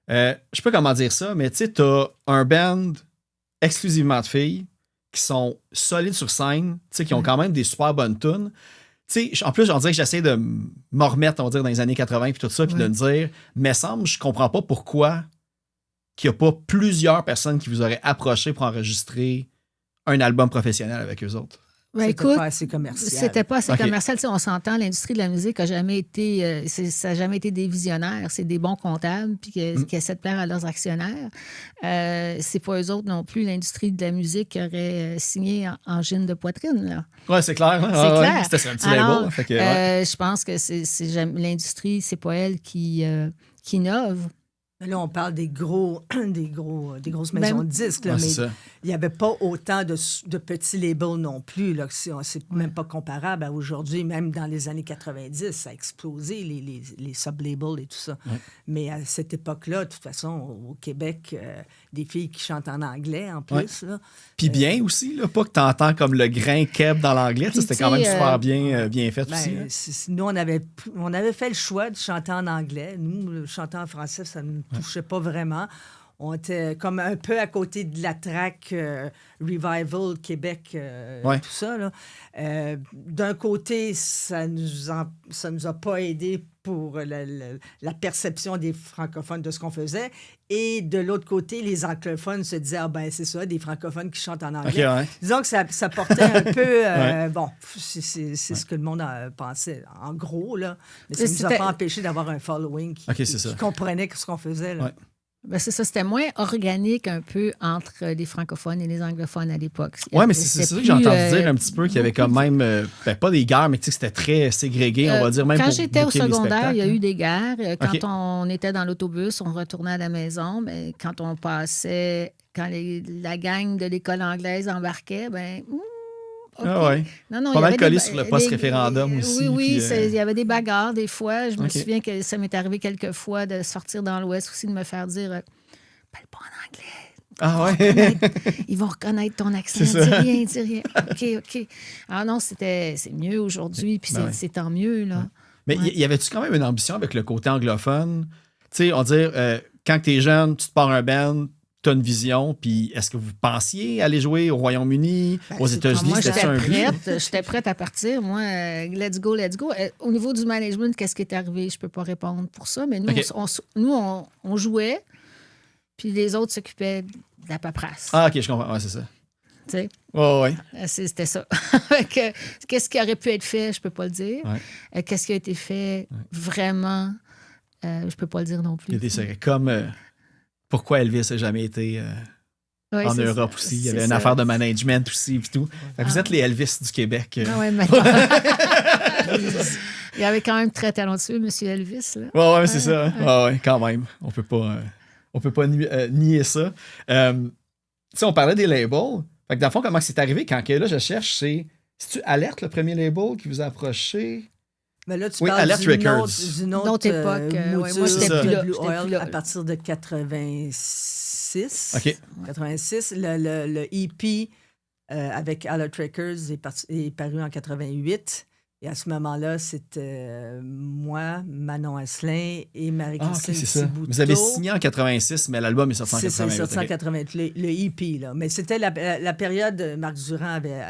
je sais pas comment dire ça, mais tu sais, t'as un band exclusivement de filles qui sont solides sur scène, tu sais, qui ont quand même des super bonnes tunes. Tu sais, en plus, on dirait que j'essaie de me remettre, on va dire, dans les années 80 puis tout ça, puis de me dire, mais semble, je comprends pas pourquoi qu'il n'y a pas plusieurs personnes qui vous auraient approché pour enregistrer un album professionnel avec eux autres. Ben, C'était écoute, pas assez commercial. c'était pas assez OK. commercial. Tu sais, on s'entend, l'industrie de la musique n'a jamais été... ça n'a jamais été des visionnaires. C'est des bons comptables puis qui essaient de plaire à leurs actionnaires. C'est pas eux autres non plus, l'industrie de la musique, qui aurait signé en gine de poitrine, là. Ouais, c'est clair. Hein? C'est Ah, ouais. clair. C'était sur un petit Alors, label. Fait que, ouais. je pense que l'industrie, c'est pas elle qui innove. Là, on parle des grosses maisons de disques, là, Ouais, c'est mais ça. il n'y avait pas autant de petits labels non plus. Là, c'est même pas comparable à aujourd'hui. Même dans les années 90, ça a explosé, les sub-labels et tout ça. Ouais. Mais à cette époque-là, de toute façon, au Québec, des filles qui chantent en anglais, en plus. Là. Puis bien aussi, là, pas que tu entends comme le grain keb dans l'anglais. Puis, C'était quand même tu sais, super bien fait Ben, aussi. Hein. nous, on avait fait le choix de chanter en anglais. Nous, chanter en français, ça ne nous touchait pas vraiment. On était comme un peu à côté de la track Revival Québec, Ouais. tout ça. Là. D'un côté, ça nous a pas aidé pour la perception des francophones de ce qu'on faisait. Et de l'autre côté, les anglophones se disaient, ah ben c'est ça, des francophones qui chantent en anglais. OK, ouais. Disons que ça portait un peu... Ouais. Bon, c'est ce que le monde pensait, en gros, là. Mais ça ne nous a C'était- pas empêché d'avoir un following qui, OK, c'est ça. qui comprenait ce qu'on faisait. Là. Ouais. Ben, c'est ça, c'était moins organique un peu entre les francophones et les anglophones à l'époque. Oui, mais c'est ça que j'ai entendu dire un petit peu qu'il y avait quand même, pas des guerres, mais tu sais, c'était très ségrégué, on va dire, même Quand pour j'étais au booker les secondaire, il y a spectacles, eu des guerres. Quand OK. on était dans l'autobus, on retournait à la maison. Ben, quand on passait, quand la gang de l'école anglaise embarquait, ben, OK. Ah ouais. Non, Pas il y mal avait collé des- sur le post-référendum des- aussi, Oui, puis, il y avait des bagarres des fois. Je me OK. souviens que ça m'est arrivé quelques fois de sortir dans l'Ouest aussi, de me faire dire parle pas en anglais. Ah ouais. Ils vont reconnaître ton accent. C'est ça. Dis rien. OK. Ah non, c'est mieux aujourd'hui, puis Ben ouais. c'est tant mieux, là. Mais Ouais. y avait-tu quand même une ambition avec le côté anglophone? Tu sais, on dit, quand tu es jeune, tu te pars un band, tu as une vision, puis est-ce que vous pensiez aller jouer au Royaume-Uni, aux États-Unis? Moi, C'était j'étais un but? prête. J'étais prête à partir. Moi, let's go. Au niveau du management, qu'est-ce qui est arrivé? Je peux pas répondre pour ça, mais nous, OK. on jouait, puis les autres s'occupaient de la paperasse. Ah, OK, je comprends. Ouais, c'est ça. Tu sais, Ouais. c'était ça. Fait que, qu'est-ce qui aurait pu être fait? Je peux pas le dire. Ouais. Qu'est-ce qui a été fait vraiment? Je peux pas le dire non Il y a plus. des secrets. Comme pourquoi Elvis n'a jamais été Ouais, en c'est Europe ça. aussi. Il y avait C'est une ça. affaire de management aussi, puis tout. Fait que vous êtes les Elvis du Québec. Ah ouais, mais... Il y avait quand même très talentueux, M. Elvis. Là. Ouais, c'est ça. Ouais, quand même. On peut pas nier ça. Tu sais, on parlait des labels. Fait que dans le fond, comment c'est arrivé? Quand que là, je cherche, c'est-tu Alerte, le premier label qui vous a approché? Mais là, tu Oui, parles Alert d'une Records. autre époque, ouais, mouture moi, j'étais de plus là, Blue j'étais Oil plus là. à partir de 86. OK. 86. Le EP avec Alert Records est paru en 88. Et à ce moment-là, c'était moi, Manon Asselin et Ah, OK, Marie-Christine c'est ça. Thibouteau. Vous avez signé en 86, mais l'album est sorti en C'est 88. ça, sorti en OK. 88, le EP. Là. Mais c'était la période, Marc Durand avait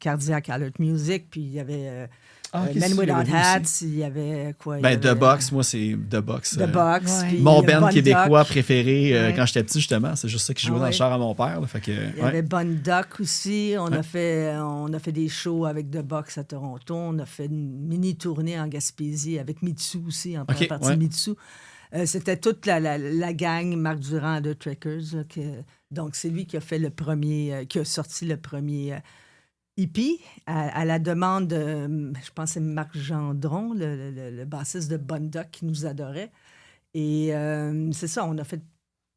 Cardiac Alert Music, puis il y avait Ah, OK, Men c'est Without lui aussi. Hats, il y avait quoi? Ben, il y The avait, Box, moi, c'est The Box. The Box. Ouais. puis Mon il y a band Bon québécois Doc. préféré Ouais. quand j'étais petit, justement. C'est juste ça qui jouait Ah dans le ouais. char à mon père. Là, fait que, Il y avait Bon Doc aussi. On a fait des shows avec The Box à Toronto. On a fait une mini-tournée en Gaspésie avec Mitsu aussi, en première OK, partie ouais. de Mitsu. C'était toute la gang Marc Durand de Trekkers. Là, donc, c'est lui qui a fait qui a sorti le premier EP à la demande de, je pense, c'est Marc Gendron, le bassiste de Bon Doc qui nous adorait. Et c'est ça, on a fait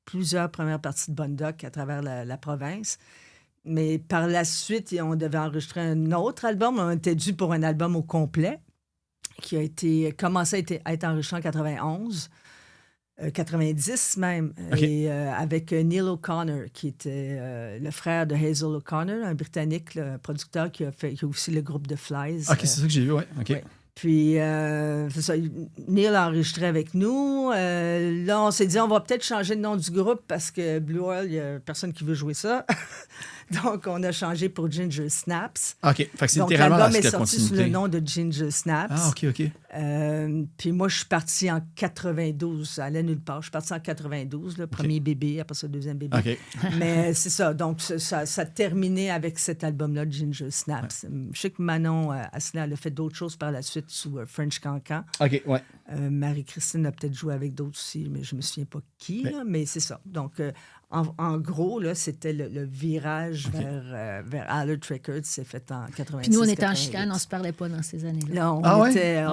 plusieurs premières parties de Bon Doc à travers la province. Mais par la suite, on devait enregistrer un autre album. On était dû pour un album au complet qui a commencé à être enregistré en 91. 90 même, OK. et avec Neil O'Connor, qui était le frère de Hazel O'Connor, un Britannique, le producteur qui a aussi le groupe de Flies. OK, c'est ça que j'ai vu, ouais. OK. ouais. Puis, c'est ça, Neil a enregistré avec nous. Là, on s'est dit, on va peut-être changer le nom du groupe parce que Blue Oil, il n'y a personne qui veut jouer ça. Donc, on a changé pour Ginger Snaps. OK. Fait que c'est Donc, littéralement l'album la est suite de sorti sous continuité. le nom de Ginger Snaps. Ah, OK. Puis moi, je suis partie en 92. Ça allait nulle part. Je suis partie en 92, le premier bébé, après ça, le deuxième bébé. OK. Mais c'est ça. Donc, ça a terminé avec cet album-là, Ginger Snaps. Je sais que Manon Asselin, elle a fait d'autres choses par la suite sous French Cancan. OK, ouais. Marie-Christine a peut-être joué avec d'autres aussi, mais je me souviens pas qui. Là, mais c'est ça. Donc, En gros, là, c'était le virage vers Alert Records, c'est fait en 86. Puis nous, on était en chicane, on ne se parlait pas dans ces années-là. Là, on Ah ouais? était...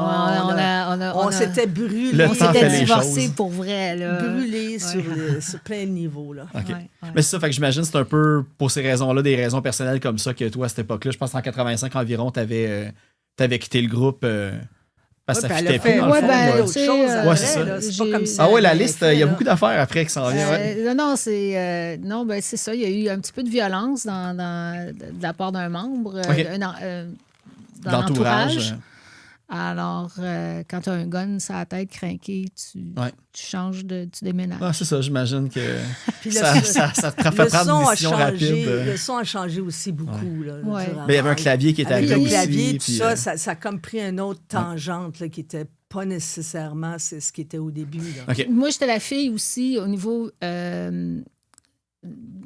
On s'était brûlés. Le On temps fait s'était les divorcés choses. pour vrai. Là. Brûlés sur plein de niveaux. Là. OK. Ouais. Mais c'est ça, fait que j'imagine que c'est un peu pour ces raisons-là, des raisons personnelles comme ça, que toi, à cette époque-là, je pense qu'en 85 environ, t'avais quitté le groupe parce que ça fitait plus dans le Ouais, fond. ben, là. d'autres tu sais, choses après, ouais, c'est ça. là. C'est pas j'ai- comme ça. Ah ouais, la avait liste, fait, il y a là. beaucoup d'affaires après qui s'en viennent. Ouais. Non, c'est non, ben c'est ça. Il y a eu un petit peu de violence de la part d'un membre OK. dans D'entourage. l'entourage. Alors, quand tu as un gun sur la tête craqué, tu changes tu déménages. Ah, c'est ça, j'imagine que Puis le- ça te fait Le prendre son une a décision changé. rapide. Le son a changé aussi beaucoup. Là, Ouais. durant- Mais il y avait un clavier qui était Avec arrivé le clavier, aussi. tout puis, ça a comme pris une autre tangente là, qui n'était pas nécessairement c'est ce qui était au début. Là. OK. Moi, j'étais la fille aussi au niveau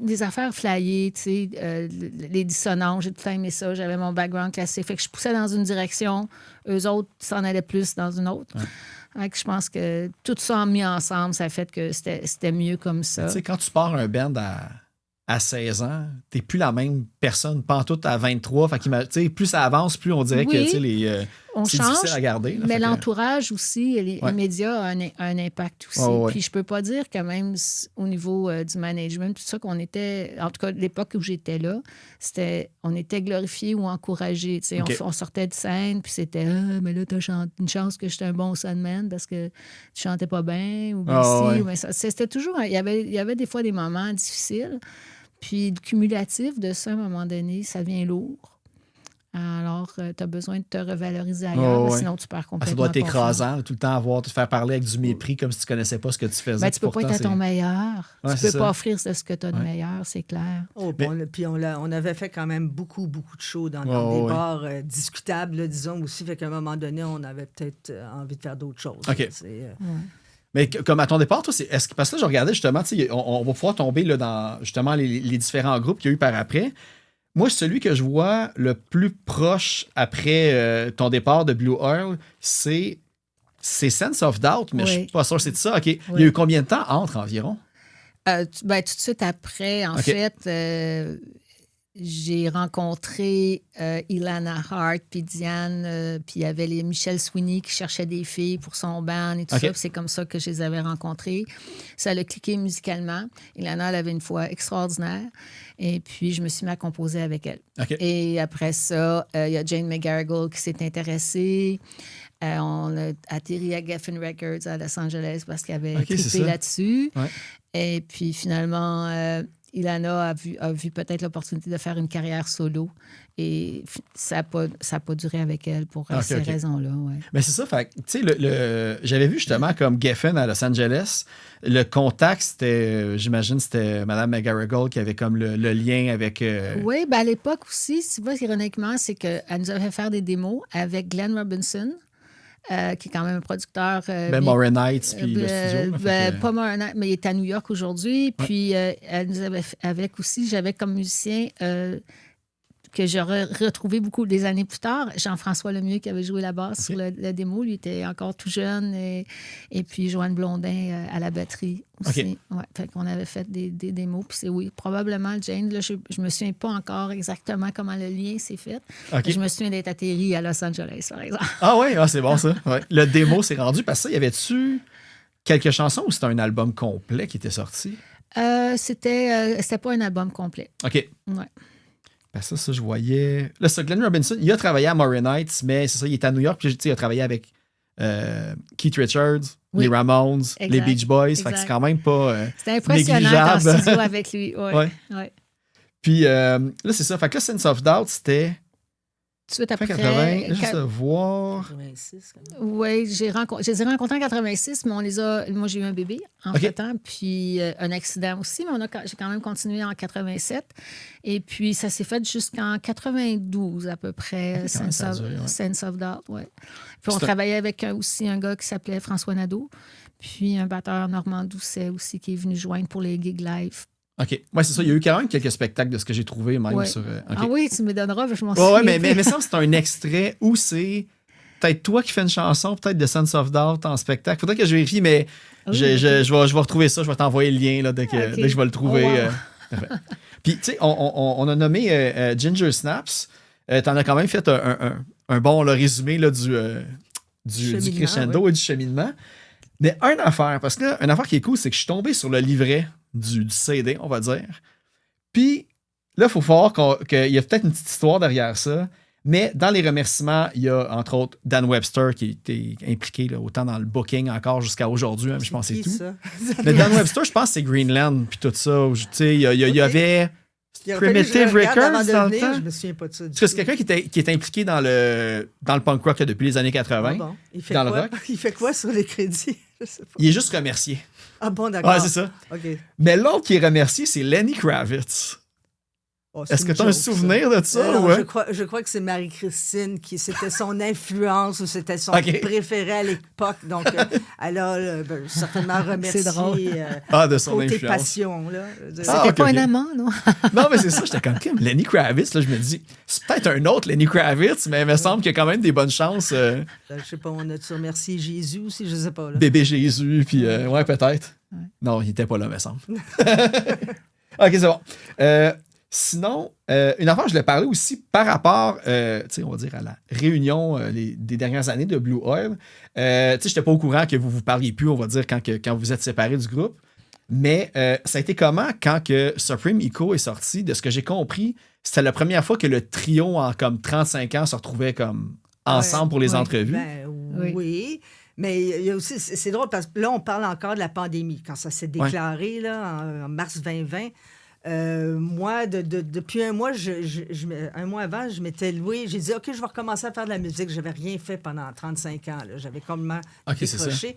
des affaires flyées, tu sais, les dissonances. J'ai tout le temps aimé ça. J'avais mon background classique. Fait que je poussais dans une direction. Eux autres s'en allaient plus dans une autre. Fait que je pense que tout ça mis ensemble, ça a fait que c'était mieux comme ça. Tu sais, quand tu pars un band à 16 ans, t'es plus la même personne, pantoute à 23. Fait que, tu sais, plus ça avance, plus on dirait que Oui. tu sais, On c'est change, difficile à garder. Là, mais fait que- l'entourage aussi, les Ouais. médias ont un impact aussi. Ouais, ouais. Puis je peux pas dire que même au niveau du management, tout ça, qu'on était, en tout cas, l'époque où j'étais là, on était glorifiés ou encouragés. Tu sais, OK. on sortait de scène, puis c'était mais là, t'as une chance que j'étais un bon soundman parce que tu chantais pas bien, ou bien Ah, ouais. ou bien ça. C'était toujours, il y avait des fois des moments difficiles. Puis le cumulatif de ça, à un moment donné, ça devient lourd. Alors, tu as besoin de te revaloriser ailleurs, Oh, ouais. sinon tu perds Ah, ça complètement doit être confiance. écrasant, là, tout le temps te faire parler avec du mépris comme si tu connaissais pas ce que tu faisais. Ben, tu peux pas Pourtant, être à ton meilleur. Ouais, Tu c'est peux ça. pas offrir ce que tu as de Ouais. meilleur, c'est clair. Oh, Mais- bon, puis on avait fait quand même beaucoup de shows dans Ouais, des ouais. bars discutables, là, disons aussi. Fait qu'à un moment donné, on avait peut-être envie de faire d'autres choses. OK. là, c'est, Mais comme à ton départ, toi, parce que là, je regardais justement, tu sais, on va pouvoir tomber là, dans justement les différents groupes qu'il y a eu par après. Moi, celui que je vois le plus proche après ton départ de Blue Earl, c'est Sense of Doubt, mais je suis Oui. pas sûr c'est de ça. OK. Il y a Oui. eu combien de temps entre environ? Tout de suite après, en OK. fait, j'ai rencontré Ilana Hart, puis Diane, puis il y avait Michel Sweeney qui cherchait des filles pour son band et tout OK. ça. Puis c'est comme ça que je les avais rencontrées. Ça a cliqué musicalement. Ilana, elle avait une voix extraordinaire. Et puis, je me suis mis à composer avec elle. OK. Et après ça, il y a Jane McGarrigle qui s'est intéressée. On a atterri à Geffen Records à Los Angeles parce qu'elle avait OK, c'est trippé ça. là-dessus. Ouais. Et puis finalement, Ilana a vu peut-être l'opportunité de faire une carrière solo. Et ça n'a pas duré avec elle pour OK, ces OK. raisons-là. Ouais. Mais c'est ça, fait que, tu sais, j'avais vu justement comme Geffen à Los Angeles, le contact, j'imagine, c'était Mme McGarrigle qui avait comme le lien avec... Oui, ben à l'époque aussi, tu vois, ironiquement, c'est qu'elle nous avait fait faire des démos avec Glenn Robinson, qui est quand même un producteur. Ben, Morin Heights, puis le studio. là, fait que- Pas Morin Heights, mais il est à New York aujourd'hui. Puis elle nous avait avec aussi, j'avais comme musicien que j'aurais retrouvé beaucoup des années plus tard, Jean-François Lemieux qui avait joué la basse sur le démo. Lui était encore tout jeune. Et puis Joanne Blondin à la batterie aussi. Ouais, fait qu'on avait fait des démos. Puis c'est oui, probablement Jane. Là, je me souviens pas encore exactement comment le lien s'est fait. OK. Je me souviens d'être atterri à Los Angeles, par exemple. Ah oui, c'est bon ça. Ouais. Le démo s'est rendu parce que ça, y avait-tu quelques chansons ou c'était un album complet qui était sorti? C'était pas un album complet. OK. Ouais. Parce que ça, je voyais... Là, ça, Glenn Robinson, il a travaillé à Morin Heights, mais c'est ça, il est à New York, puis tu sais, il a travaillé avec Keith Richards, Oui. les Ramones, les Exact. Beach Boys. Fait que Exact. c'est quand même pas C'était impressionnant en négligeable. studio avec lui. Ouais. Ouais. Ouais. Puis là, c'est ça. Fait que là, Sense of Doubt, c'était Tout de suite fin après. 80. Juste de voir... 86, quand même. Oui, je les ai rencontrés en 86, mais moi, j'ai eu un bébé en OK. temps, puis un accident aussi, mais j'ai quand même continué en 87. Et puis, ça s'est fait jusqu'en 92 à peu près, OK, quand même, ça a duré, ouais. Sense of Doubt, ouais. Puis on C'est un- travaillait avec aussi un gars qui s'appelait François Nadeau, puis un batteur Normand Doucet aussi qui est venu joindre pour les gigs live. OK. Ouais, c'est ça. Il y a eu quand même quelques spectacles de ce que j'ai trouvé, même Ouais. sur... OK. Ah oui, tu me donneras, je m'en Ouais, souviens. mais ça, c'est un extrait où c'est peut-être toi qui fais une chanson, peut-être de Sense of Doubt en spectacle. Faudrait que je vérifie, mais Oui, je vais retrouver ça. Je vais t'envoyer le lien là, dès que je vais le trouver. Oh, wow. Puis, tu sais, on a nommé Ginger Snaps. T'en as quand même fait un bon résumé là, du crescendo et du cheminement. Mais une affaire, parce que là, une affaire qui est cool, c'est que je suis tombé sur le livret du CD, on va dire. Puis là, il faut voir qu'il y a peut-être une petite histoire derrière ça. Mais dans les remerciements, il y a entre autres Dan Webster qui était impliqué là, autant dans le booking encore jusqu'à aujourd'hui, même, je pense que c'est tout. Ça? Mais Dan Webster, je pense que c'est Greenland puis tout ça. Tu sais, il y avait Primitive Records dans le temps. Je me souviens pas de ça. Parce que c'est quelqu'un qui est impliqué dans le punk rock là, depuis les années 80. Ah bon. Il fait dans quoi? le rock. Il fait quoi sur les crédits? Je sais pas. Il est juste remercié. Ah bon, d'accord. Ouais, c'est ça. OK. Mais l'autre qui est remercié, c'est Lenny Kravitz. Oh, c'est Est-ce que une tu as un joke, souvenir de ça? Non, ouais? je crois que c'est Marie-Christine qui c'était son influence ou c'était son OK. préféré à l'époque. Donc, elle a certainement remercié C'est drôle. De son côté influence. passion. Là. Ah, C'était ok, pas ok. un amant, non? Non, mais c'est ça, j'étais comme Lenny Kravitz. Là, je me dis, c'est peut-être un autre Lenny Kravitz, mais il me semble qu'il y a quand même des bonnes chances. Je sais pas, on a-tu remercié Jésus aussi? Je sais pas. Là. Bébé Jésus, puis ouais, peut-être. Ouais. Non, il était pas là, me semble. OK, c'est bon. Sinon, une affaire, je l'ai parlé aussi par rapport, tu sais, on va dire, à la réunion des dernières années de Blue Oil. Tu sais, je n'étais pas au courant que vous parliez plus, on va dire, quand vous êtes séparés du groupe. Mais ça a été comment quand que Supreme Echo est sorti? De ce que j'ai compris, c'était la première fois que le trio en comme 35 ans se retrouvait comme ensemble pour les entrevues. Oui. Mais il y a aussi, c'est drôle parce que là, on parle encore de la pandémie. Quand ça s'est déclaré là, en mars 2020, moi, depuis un mois, un mois avant, je m'étais loué. J'ai dit, OK, je vais recommencer à faire de la musique. Je n'avais rien fait pendant 35 ans. Là. J'avais complètement décroché.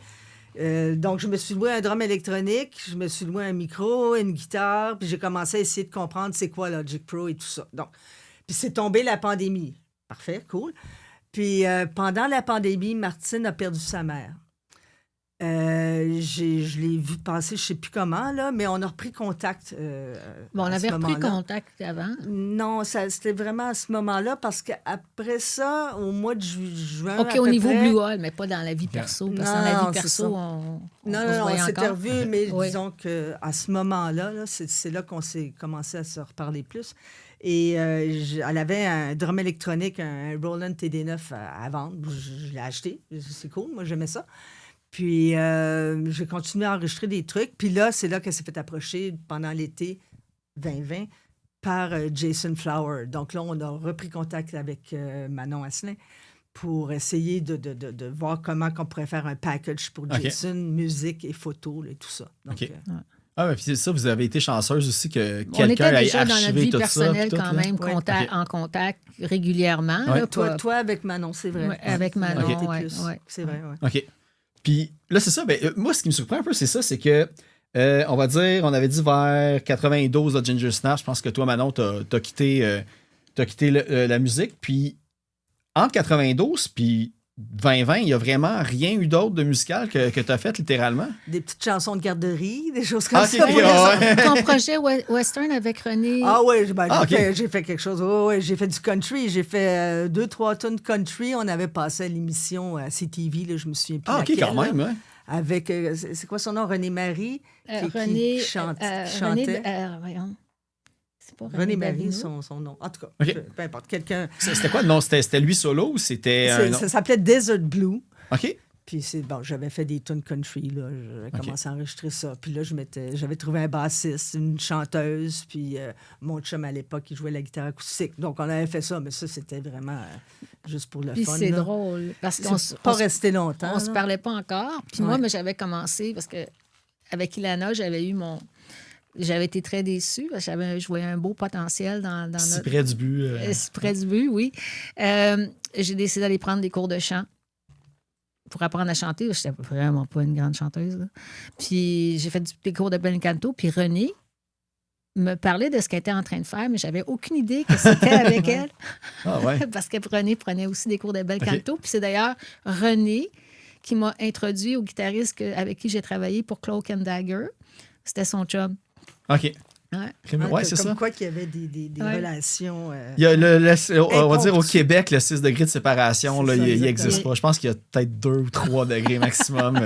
Donc, je me suis loué un drum électronique, je me suis loué un micro, une guitare, puis j'ai commencé à essayer de comprendre c'est quoi Logic Pro et tout ça. Donc, puis c'est tombé la pandémie. Parfait, cool. Puis pendant la pandémie, Martine a perdu sa mère. Je l'ai vu passer, je ne sais plus comment, là, mais on a repris contact. Bon, on avait repris contact avant. Non, c'était vraiment à ce moment-là, parce qu'après ça, au mois de juin. OK, au niveau Blue Oil, mais pas dans la vie perso. Parce que dans la vie perso, on s'était revus, mais oui. disons qu'à ce moment-là, c'est là qu'on s'est commencé à se reparler plus. Et elle avait un drum électronique, un Roland TD9 à vendre. Je l'ai acheté. C'est cool, moi, j'aimais ça. Puis, j'ai continué à enregistrer des trucs. Puis là, c'est là qu'elle s'est fait approcher pendant l'été 2020 par Jason Flower. Donc là, on a repris contact avec Manon Asselin pour essayer de voir comment on pourrait faire un package pour Jason, musique et photos et tout ça. Donc, Ah, mais puis c'est ça, vous avez été chanceuse aussi que on quelqu'un était ait déjà dans notre archivé vie tout ça. personnelle tout, quand là. même en contact régulièrement. Ouais. Là, toi, avec Manon, c'est vrai. Ouais, avec Manon, Okay. ouais, Plus. ouais. C'est vrai, ouais. OK. Puis là, c'est ça. Ben, moi, ce qui me surprend un peu, c'est ça, c'est que, on va dire, on avait dit vers 92 à Ginger Snap. Je pense que toi, Manon, t'as quitté la musique. Puis, entre 92 puis 2020, il n'y a vraiment rien eu d'autre de musical que tu as fait, littéralement? Des petites chansons de garderie, des choses comme ça. Ton projet Western avec René. Ah oui, okay. J'ai fait quelque chose. Ouais, j'ai fait du country. J'ai fait 2-3 tonnes de country. On avait passé à l'émission à CTV, là, je me souviens plus. Ah, OK, quand même, ouais. Avec, c'est quoi son nom? René-Marie? René, qui chantait. Voyons. C'est pas René Marie, son nom. En tout cas, peu importe. Quelqu'un. C'était quoi le nom? C'était lui solo ou c'était. Ça s'appelait Desert Blue. OK. Puis j'avais fait des tunes country, là. J'avais commencé à enregistrer ça. Puis là, j'avais trouvé un bassiste, une chanteuse, puis mon chum à l'époque, il jouait la guitare acoustique. Donc, on avait fait ça, mais ça, c'était vraiment juste pour le puis fun. Puis c'est là. drôle, parce qu'on c'est pas resté longtemps. On se parlait pas encore. Puis moi, mais j'avais commencé, parce que avec Ilana, j'avais été très déçue, parce que je voyais un beau potentiel dans notre... Près du but. Si près du but, oui. J'ai décidé d'aller prendre des cours de chant pour apprendre à chanter. Je n'étais vraiment pas une grande chanteuse. Là. Puis j'ai fait des cours de bel canto. Puis René me parlait de ce qu'elle était en train de faire, mais j'avais aucune idée que c'était avec elle. Ah ouais. Parce que René prenait aussi des cours de bel canto. Puis c'est d'ailleurs René qui m'a introduit au guitariste avec qui j'ai travaillé pour Cloak and Dagger. C'était son chum. OK. Ouais, c'est comme ça. quoi qu'il y avait des relations... Il y a on va dire au impromptues. Québec, le 6 degrés de séparation, là, C'est ça, il exactement. n'existe pas. Je pense qu'il y a peut-être 2 ou 3 degrés maximum.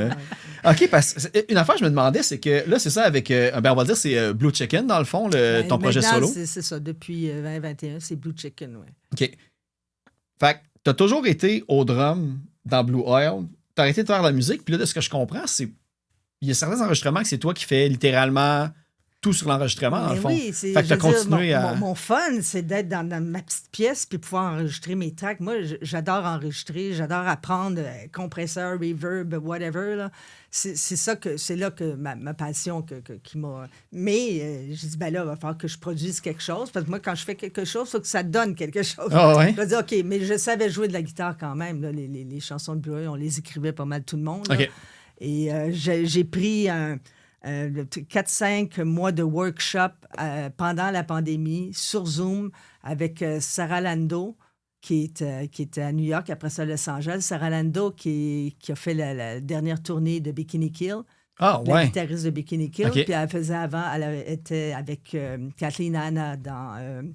OK, parce une affaire, je me demandais, c'est que là, c'est ça avec, on va dire, c'est Blue Chicken, dans le fond, ton projet Maintenant, solo. c'est ça. Depuis 2021, c'est Blue Chicken, oui. OK. Fait que t'as toujours été au drum dans Blue Oil. T'as arrêté de faire de la musique, puis là, de ce que je comprends, c'est il y a certains enregistrements que c'est toi qui fais littéralement tout sur l'enregistrement, dans le fond. Oui, fait que t'as continué à... Mon fun, c'est d'être dans ma petite pièce puis pouvoir enregistrer mes tracks. Moi, j'adore enregistrer, j'adore apprendre compresseur, reverb, whatever. Là. C'est là que ma passion qui m'a... Mais j'ai dit, ben là, il va falloir que je produise quelque chose. Parce que moi, quand je fais quelque chose, il faut que ça donne quelque chose. Ah ouais? Je vais dire, OK, mais je savais jouer de la guitare quand même. Là, les chansons de Blue Oil, on les écrivait pas mal tout le monde. Là. OK. Et j'ai pris 4-5 mois de workshop pendant la pandémie sur Zoom avec Sarah Lando, qui était à New York, après ça à Los Angeles. Sarah Lando qui a fait la dernière tournée de Bikini Kill, Ah, la ouais. guitariste de Bikini Kill. OK. Puis elle faisait avant, elle était avec Kathleen Hanna dans,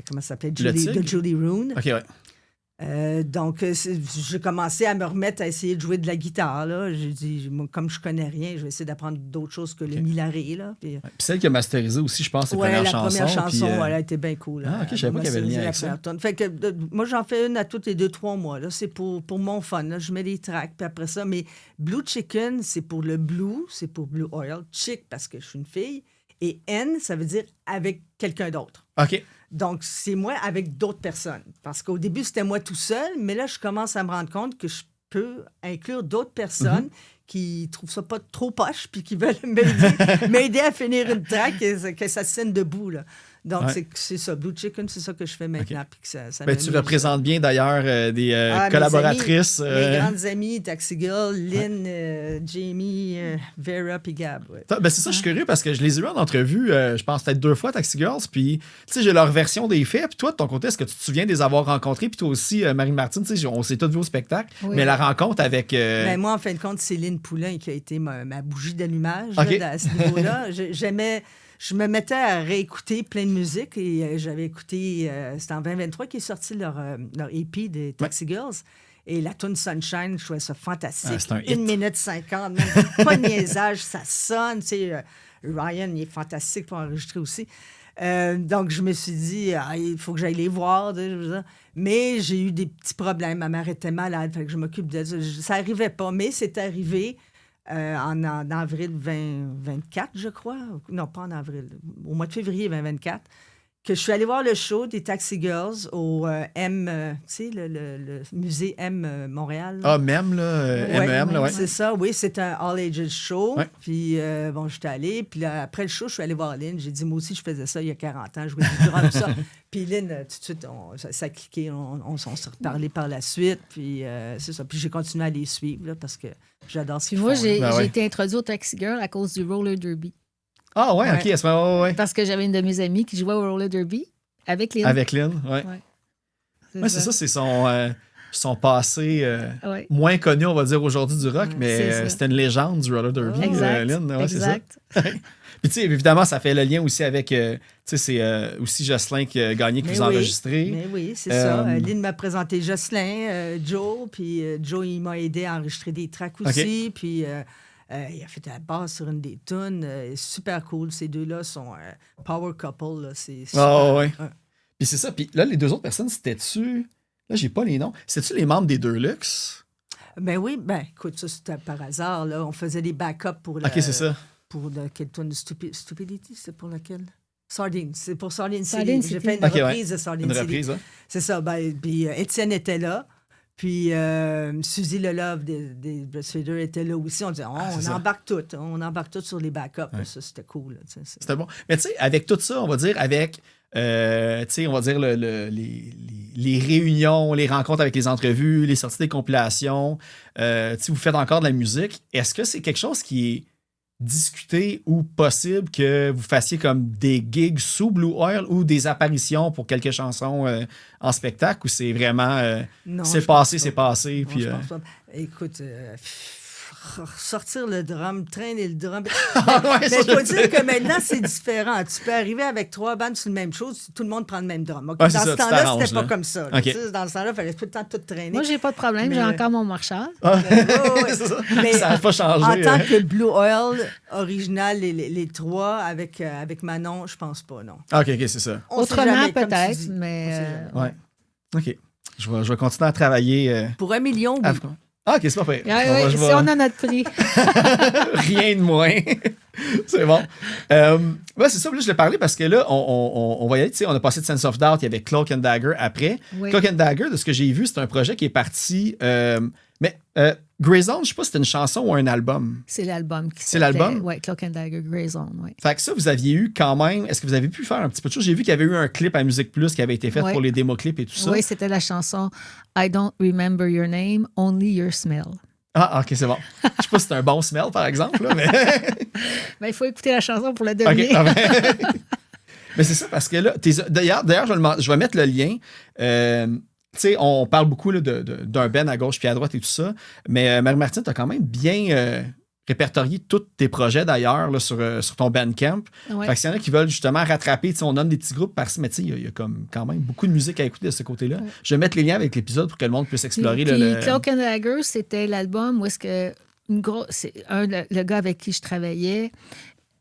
comment ça s'appelait? Le Tigre? De Julie Roone. OK, ouais. Donc, j'ai commencé à me remettre à essayer de jouer de la guitare. Là. J'ai dit, moi, comme je connais rien, je vais essayer d'apprendre d'autres choses que le milaré. Là. Puis, Puis celle qui a masterisé aussi, je pense, ses ouais, premières la chansons. première chanson, puis, elle a été bien cool. Ah, OK, je savais pas qu'il y avait le lien avec ça. Fait que, moi, j'en fais une à tous les 2-3 mois. Là. C'est pour mon fun. Là. Je mets des tracks, puis après ça. Mais Blue Chicken, c'est pour le blue, c'est pour Blue Oil. Chick, parce que je suis une fille. Et N, ça veut dire avec quelqu'un d'autre. OK. Donc, c'est moi avec d'autres personnes. Parce qu'au début, c'était moi tout seul, mais là, je commence à me rendre compte que je peux inclure d'autres personnes qui trouvent ça pas trop poche puis qui veulent m'aider à finir une track et que ça se tienne debout. Là. Donc, Ouais. c'est ça. Blue Chicken, c'est ça que je fais maintenant. Puis que ça Ben, tu représentes bien, d'ailleurs, des mes collaboratrices. Mes grandes amies, Taxi Girl, Lynn, Jamie, Vera puis Gab. Ouais. Ben, c'est ça, je suis curieux parce que je les ai eu en entrevue, je pense peut-être 2 fois, Taxi Girls, puis tu sais, j'ai leur version des faits. Puis toi, de ton côté, est-ce que tu te souviens de les avoir rencontrés? Puis toi aussi, Marie-Martine, tu sais, on s'est tous vus au spectacle, Oui. mais la rencontre avec... Ben, moi, en fin de compte, c'est Lynn Poulain qui a été ma bougie d'allumage OK. là, à ce niveau-là. Je me mettais à réécouter plein de musique et j'avais écouté, c'était en 2023 qui est sorti leur EP des Taxi Girls. Et la tune Sunshine, je trouvais ça fantastique. Ah, c'est un hit. 1 minute 50, même pas de niaisage, ça sonne. Tu sais, Ryan, il est fantastique pour enregistrer aussi. Donc, je me suis dit, il faut que j'aille les voir. Mais j'ai eu des petits problèmes. Ma mère était malade, fait que je m'occupe de ça. Ça n'arrivait pas, mais c'est arrivé en avril 2024, je crois. Non, pas en avril. Au mois de février 2024. Que je suis allée voir le show des Taxi Girls au tu sais, le musée M Montréal. Là. Ah, même, là, MEM, là, ouais. C'est ça, oui, c'est un All Ages show. Ouais. Puis, bon, j'étais allée. Puis là, après le show, je suis allée voir Lynn. J'ai dit, moi aussi, je faisais ça il y a 40 ans. Je jouais du drum, ça. Puis Lynn, tout de suite, ça a cliqué. On s'est reparlé par la suite. Puis, c'est ça. Puis j'ai continué à les suivre là, parce que j'adore ce Puis qu'ils moi, font. j'ai Ben ouais. été introduite au Taxi Girl à cause du roller derby. Ah, ouais, OK, Ouais. à ce moment ouais. Parce que j'avais une de mes amies qui jouait au roller derby avec les... Avec Lynn, ouais. Ouais, c'est ça, c'est son passé Ouais. moins connu, on va dire, aujourd'hui du rock, Ouais, mais c'est ça. c'était une légende du roller derby, Exact. Lynn. Ouais, c'est ça. exact. Puis, tu sais, évidemment, ça fait le lien aussi avec. Tu sais, c'est aussi Jocelyn qui a gagné, qui Mais vous a oui, enregistré. Mais oui, c'est ça. Euh, Lynn m'a présenté Jocelyn, Joe, puis Joe, il m'a aidé à enregistrer des tracks aussi, puis il a fait la basse sur une des tunes. Super cool. Ces deux-là sont power couple. Là. C'est super. Ah, ouais. Ouais. Puis c'est ça. Puis là, les 2 autres personnes, c'était-tu. Là, j'ai pas les noms. C'était-tu les membres des Deluxe? Ben oui, ben écoute, ça c'était par hasard. Là. On faisait des backups pour OK, c'est ça. Pour quelle tune? Stupidity, c'est pour laquelle? Sardine. C'est pour Sardine City. Sardine J'ai City. fait une OK, ouais. reprise de Sardine Une City. reprise, hein? C'est ça. Ben, puis Étienne était là. Puis Suzy Lelove des Breastfeeders était là aussi. On disait, c'est ça. embarque tout. On embarque tout sur les backups. Ouais. Ça, c'était cool. Là, tu sais, C'était bon. Mais tu sais, avec tout ça, on va dire, avec, tu sais, on va dire les réunions, les rencontres avec les entrevues, les sorties des compilations, tu sais, vous faites encore de la musique. Est-ce que c'est quelque chose qui est discuté ou possible que vous fassiez comme des gigs sous Blue Oil ou des apparitions pour quelques chansons en spectacle ou c'est vraiment Non, c'est je pense passé, pas. c'est passé? Non, Puis, je pense pas. Écoute, sortir le drum, traîner le drum. Ouais, Mais ça, il faut je sais. dire que maintenant, c'est différent. Tu peux arriver avec 3 bandes sur la même chose, tout le monde prend le même drum. OK? Ouais, c'est Dans ça, ce tu temps-là, t'arranges, c'était pas là. comme ça. là. OK. Tu sais, dans ce temps-là, il fallait tout le temps tout traîner. Moi, j'ai pas de problème. Mais- J'ai encore mon Marshall. Ouais, ouais. C'est ça. Mais Ça n'a pas changé. en tant que Blue Oil original, les 3, avec Manon, je pense pas, non. OK, c'est ça. On sait Autrement, jamais, comme tu peut-être, dis. mais... On sait jamais. Ouais. OK. Je vais continuer à travailler. Pour 1 million, oui. Ah, OK, c'est pas fait. Ouais, si on a notre prix. Rien de moins. C'est bon. Ouais, c'est ça. Là, je l'ai parlé parce que là, on va y aller. Tu sais, on a passé de Sense of Doubt. Il y avait Cloak and Dagger après. Oui. Cloak and Dagger, de ce que j'ai vu, c'est un projet qui est parti. Mais Greyzone, je sais pas si c'était une chanson ou un album. C'est l'album qui C'est l'album? Oui, Cloak and Dagger, Greyzone, oui. Fait que ça, vous aviez eu quand même. Est-ce que vous avez pu faire un petit peu de choses? J'ai vu qu'il y avait eu un clip à Musique Plus qui avait été fait Ouais. pour les démoclips et tout ça. Oui, c'était la chanson I don't remember your name, only your smell. Ah, OK, c'est bon. Je sais pas si c'est un bon smell, par exemple, là, mais. Ben, il faut écouter la chanson pour le OK. deviner. Ah ben. Mais c'est ça, parce que là, d'ailleurs, je vais mettre le lien. Tu sais, on parle beaucoup là, d'un Ben à gauche puis à droite et tout ça, mais Marie-Martine, tu as quand même bien répertorié tous tes projets d'ailleurs là, sur ton Bandcamp. Ouais. Fait que s'il y en a qui veulent justement rattraper, tu sais, on nomme des petits groupes par-ci, mais tu sais, il y a comme quand même beaucoup de musique à écouter de ce côté-là. Ouais. Je vais mettre les liens avec l'épisode pour que le monde puisse explorer Puis le. Cloak and Dagger, c'était l'album où est-ce que le gars avec qui je travaillais,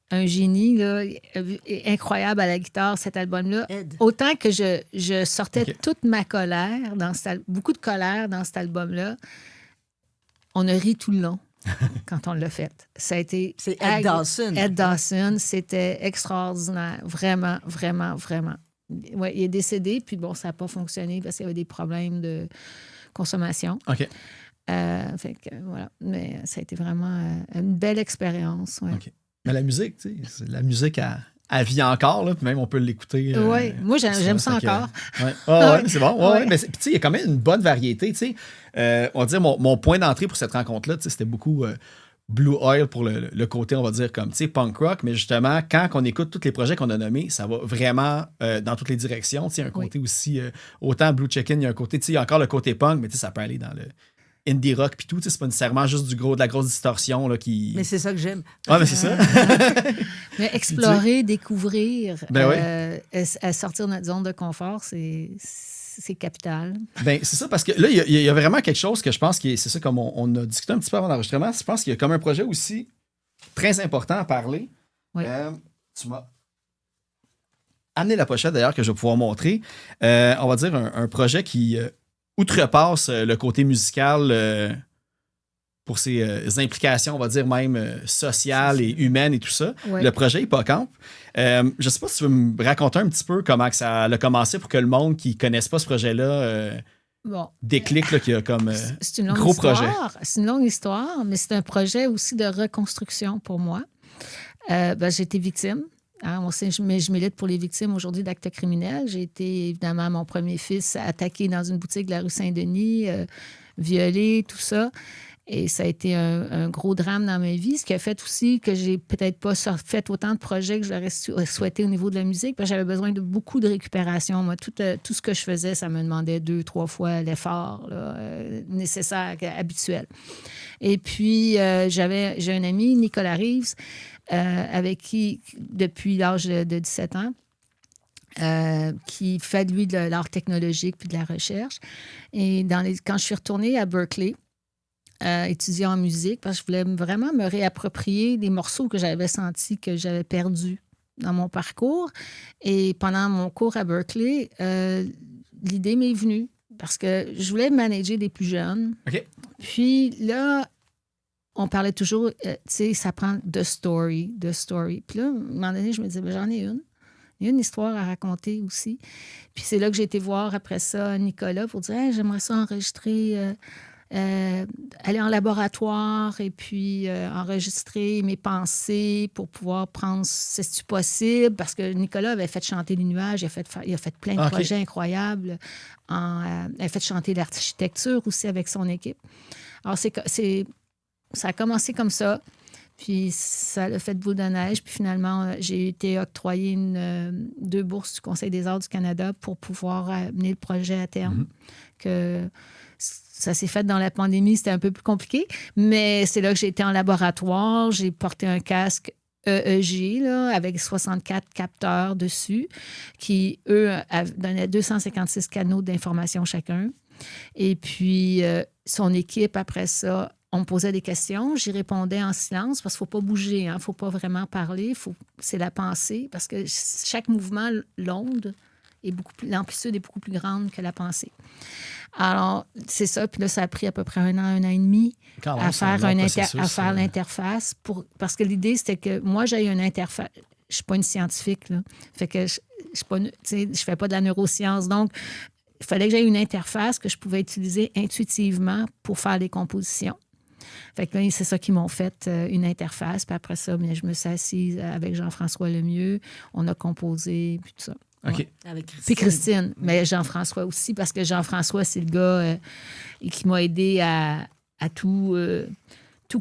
un génie là, incroyable à la guitare, cet album-là. Ed. Autant que je sortais OK. toute ma colère, beaucoup de colère dans cet album-là, on a ri tout le long quand on l'a fait. Ça a été... C'est Ed Dawson. Ed Dawson, c'était extraordinaire. Vraiment, vraiment, vraiment. Ouais, il est décédé, puis bon, ça n'a pas fonctionné parce qu'il y avait des problèmes de consommation. OK. Fait que, voilà. Mais ça a été vraiment une belle expérience. Ouais. OK. Mais la musique, tu sais, la musique, elle vit encore, là, puis même on peut l'écouter. Oui, moi, j'aime ça fait que, encore. Ouais. Ah, ouais, c'est bon. Ouais, Ouais. ouais. Mais puis, tu sais, il y a quand même une bonne variété. Tu sais. On va dire, mon point d'entrée pour cette rencontre-là, tu sais, c'était beaucoup Blue Oil pour le côté, on va dire, comme, tu sais, punk rock. Mais justement, quand on écoute tous les projets qu'on a nommés, ça va vraiment dans toutes les directions. Tu sais, il y a un côté aussi, autant Blue Chicken, il y a un côté, tu sais, il y a encore le côté punk, mais tu sais, ça peut aller dans le indie rock puis tout. Tu sais, c'est pas nécessairement juste de la grosse distorsion là, qui. Mais c'est ça que j'aime. Ouais, mais c'est ça. Mais explorer, découvrir, Ben sortir de notre zone de confort, c'est capital. Ben, c'est ça, parce que là, il y a vraiment quelque chose que je pense c'est ça, comme on a discuté un petit peu avant l'enregistrement, je pense qu'il y a comme un projet aussi très important à parler. Oui. Tu m'as amené la pochette, d'ailleurs, que je vais pouvoir montrer. On va dire un projet qui outrepasse le côté musical pour ses implications, on va dire même sociales et humaines et tout ça. Ouais. Le projet Hippocampe. Je ne sais pas si tu veux me raconter un petit peu comment que ça a commencé pour que le monde qui ne connaisse pas ce projet-là Bon. déclique, là, qu'il y a comme C'est une longue gros histoire. projet. C'est une longue histoire, mais c'est un projet aussi de reconstruction pour moi. J'ai été victime. Hein, je milite pour les victimes aujourd'hui d'actes criminels. J'ai été, évidemment, mon premier fils attaqué dans une boutique de la rue Saint-Denis, violé, tout ça. Et ça a été un gros drame dans ma vie, ce qui a fait aussi que j'ai peut-être pas fait autant de projets que j'aurais souhaité au niveau de la musique, parce que j'avais besoin de beaucoup de récupération. Moi, tout ce que je faisais, ça me demandait 2-3 fois l'effort là, nécessaire, habituel. Et puis, j'ai un ami, Nicolas Reeves, avec qui, depuis l'âge de 17 ans, qui fait, lui, de l'art technologique puis de la recherche. Et quand je suis retournée à Berkeley, étudier en musique, parce que je voulais vraiment me réapproprier des morceaux que j'avais sentis que j'avais perdus dans mon parcours. Et pendant mon cours à Berkeley, l'idée m'est venue parce que je voulais manager des plus jeunes. OK. Puis là, on parlait toujours, tu sais, ça prend the story. Puis là, à un moment donné, je me disais, j'en ai une. Il y a une histoire à raconter aussi. Puis c'est là que j'ai été voir après ça Nicolas pour dire, hey, j'aimerais ça enregistrer... aller en laboratoire et puis enregistrer mes pensées pour pouvoir prendre c'est-tu possible, parce que Nicolas avait fait chanter les nuages, il a fait plein de projets incroyables, il a fait chanter l'architecture aussi avec son équipe. Alors ça a commencé comme ça, puis ça a fait boule de neige, puis finalement j'ai été octroyée 2 bourses du Conseil des arts du Canada pour pouvoir mener le projet à terme. ça s'est fait dans la pandémie, c'était un peu plus compliqué. Mais c'est là que j'ai été en laboratoire. J'ai porté un casque EEG là, avec 64 capteurs dessus qui, eux, donnaient 256 canaux d'information chacun. Et puis, son équipe, après ça, on me posait des questions. J'y répondais en silence parce qu'il ne faut pas bouger, il ne faut pas vraiment parler. C'est la pensée parce que chaque mouvement, l'onde, l'amplitude est beaucoup plus grande que la pensée. Alors, c'est ça. Puis là, ça a pris à peu près un an et demi à faire l'interface. Parce que l'idée, c'était que moi, j'ai une interface. Je ne suis pas une scientifique, là. Fait que je ne fais pas de la neuroscience. Donc, il fallait que j'aie une interface que je pouvais utiliser intuitivement pour faire des compositions. Fait que là, c'est ça qu'ils m'ont fait, une interface. Puis après ça, bien, je me suis assise avec Jean-François Lemieux. On a composé, puis tout ça. OK. Ouais. Puis Christine, mais Jean-François aussi, parce que Jean-François, c'est le gars qui m'a aidé à tout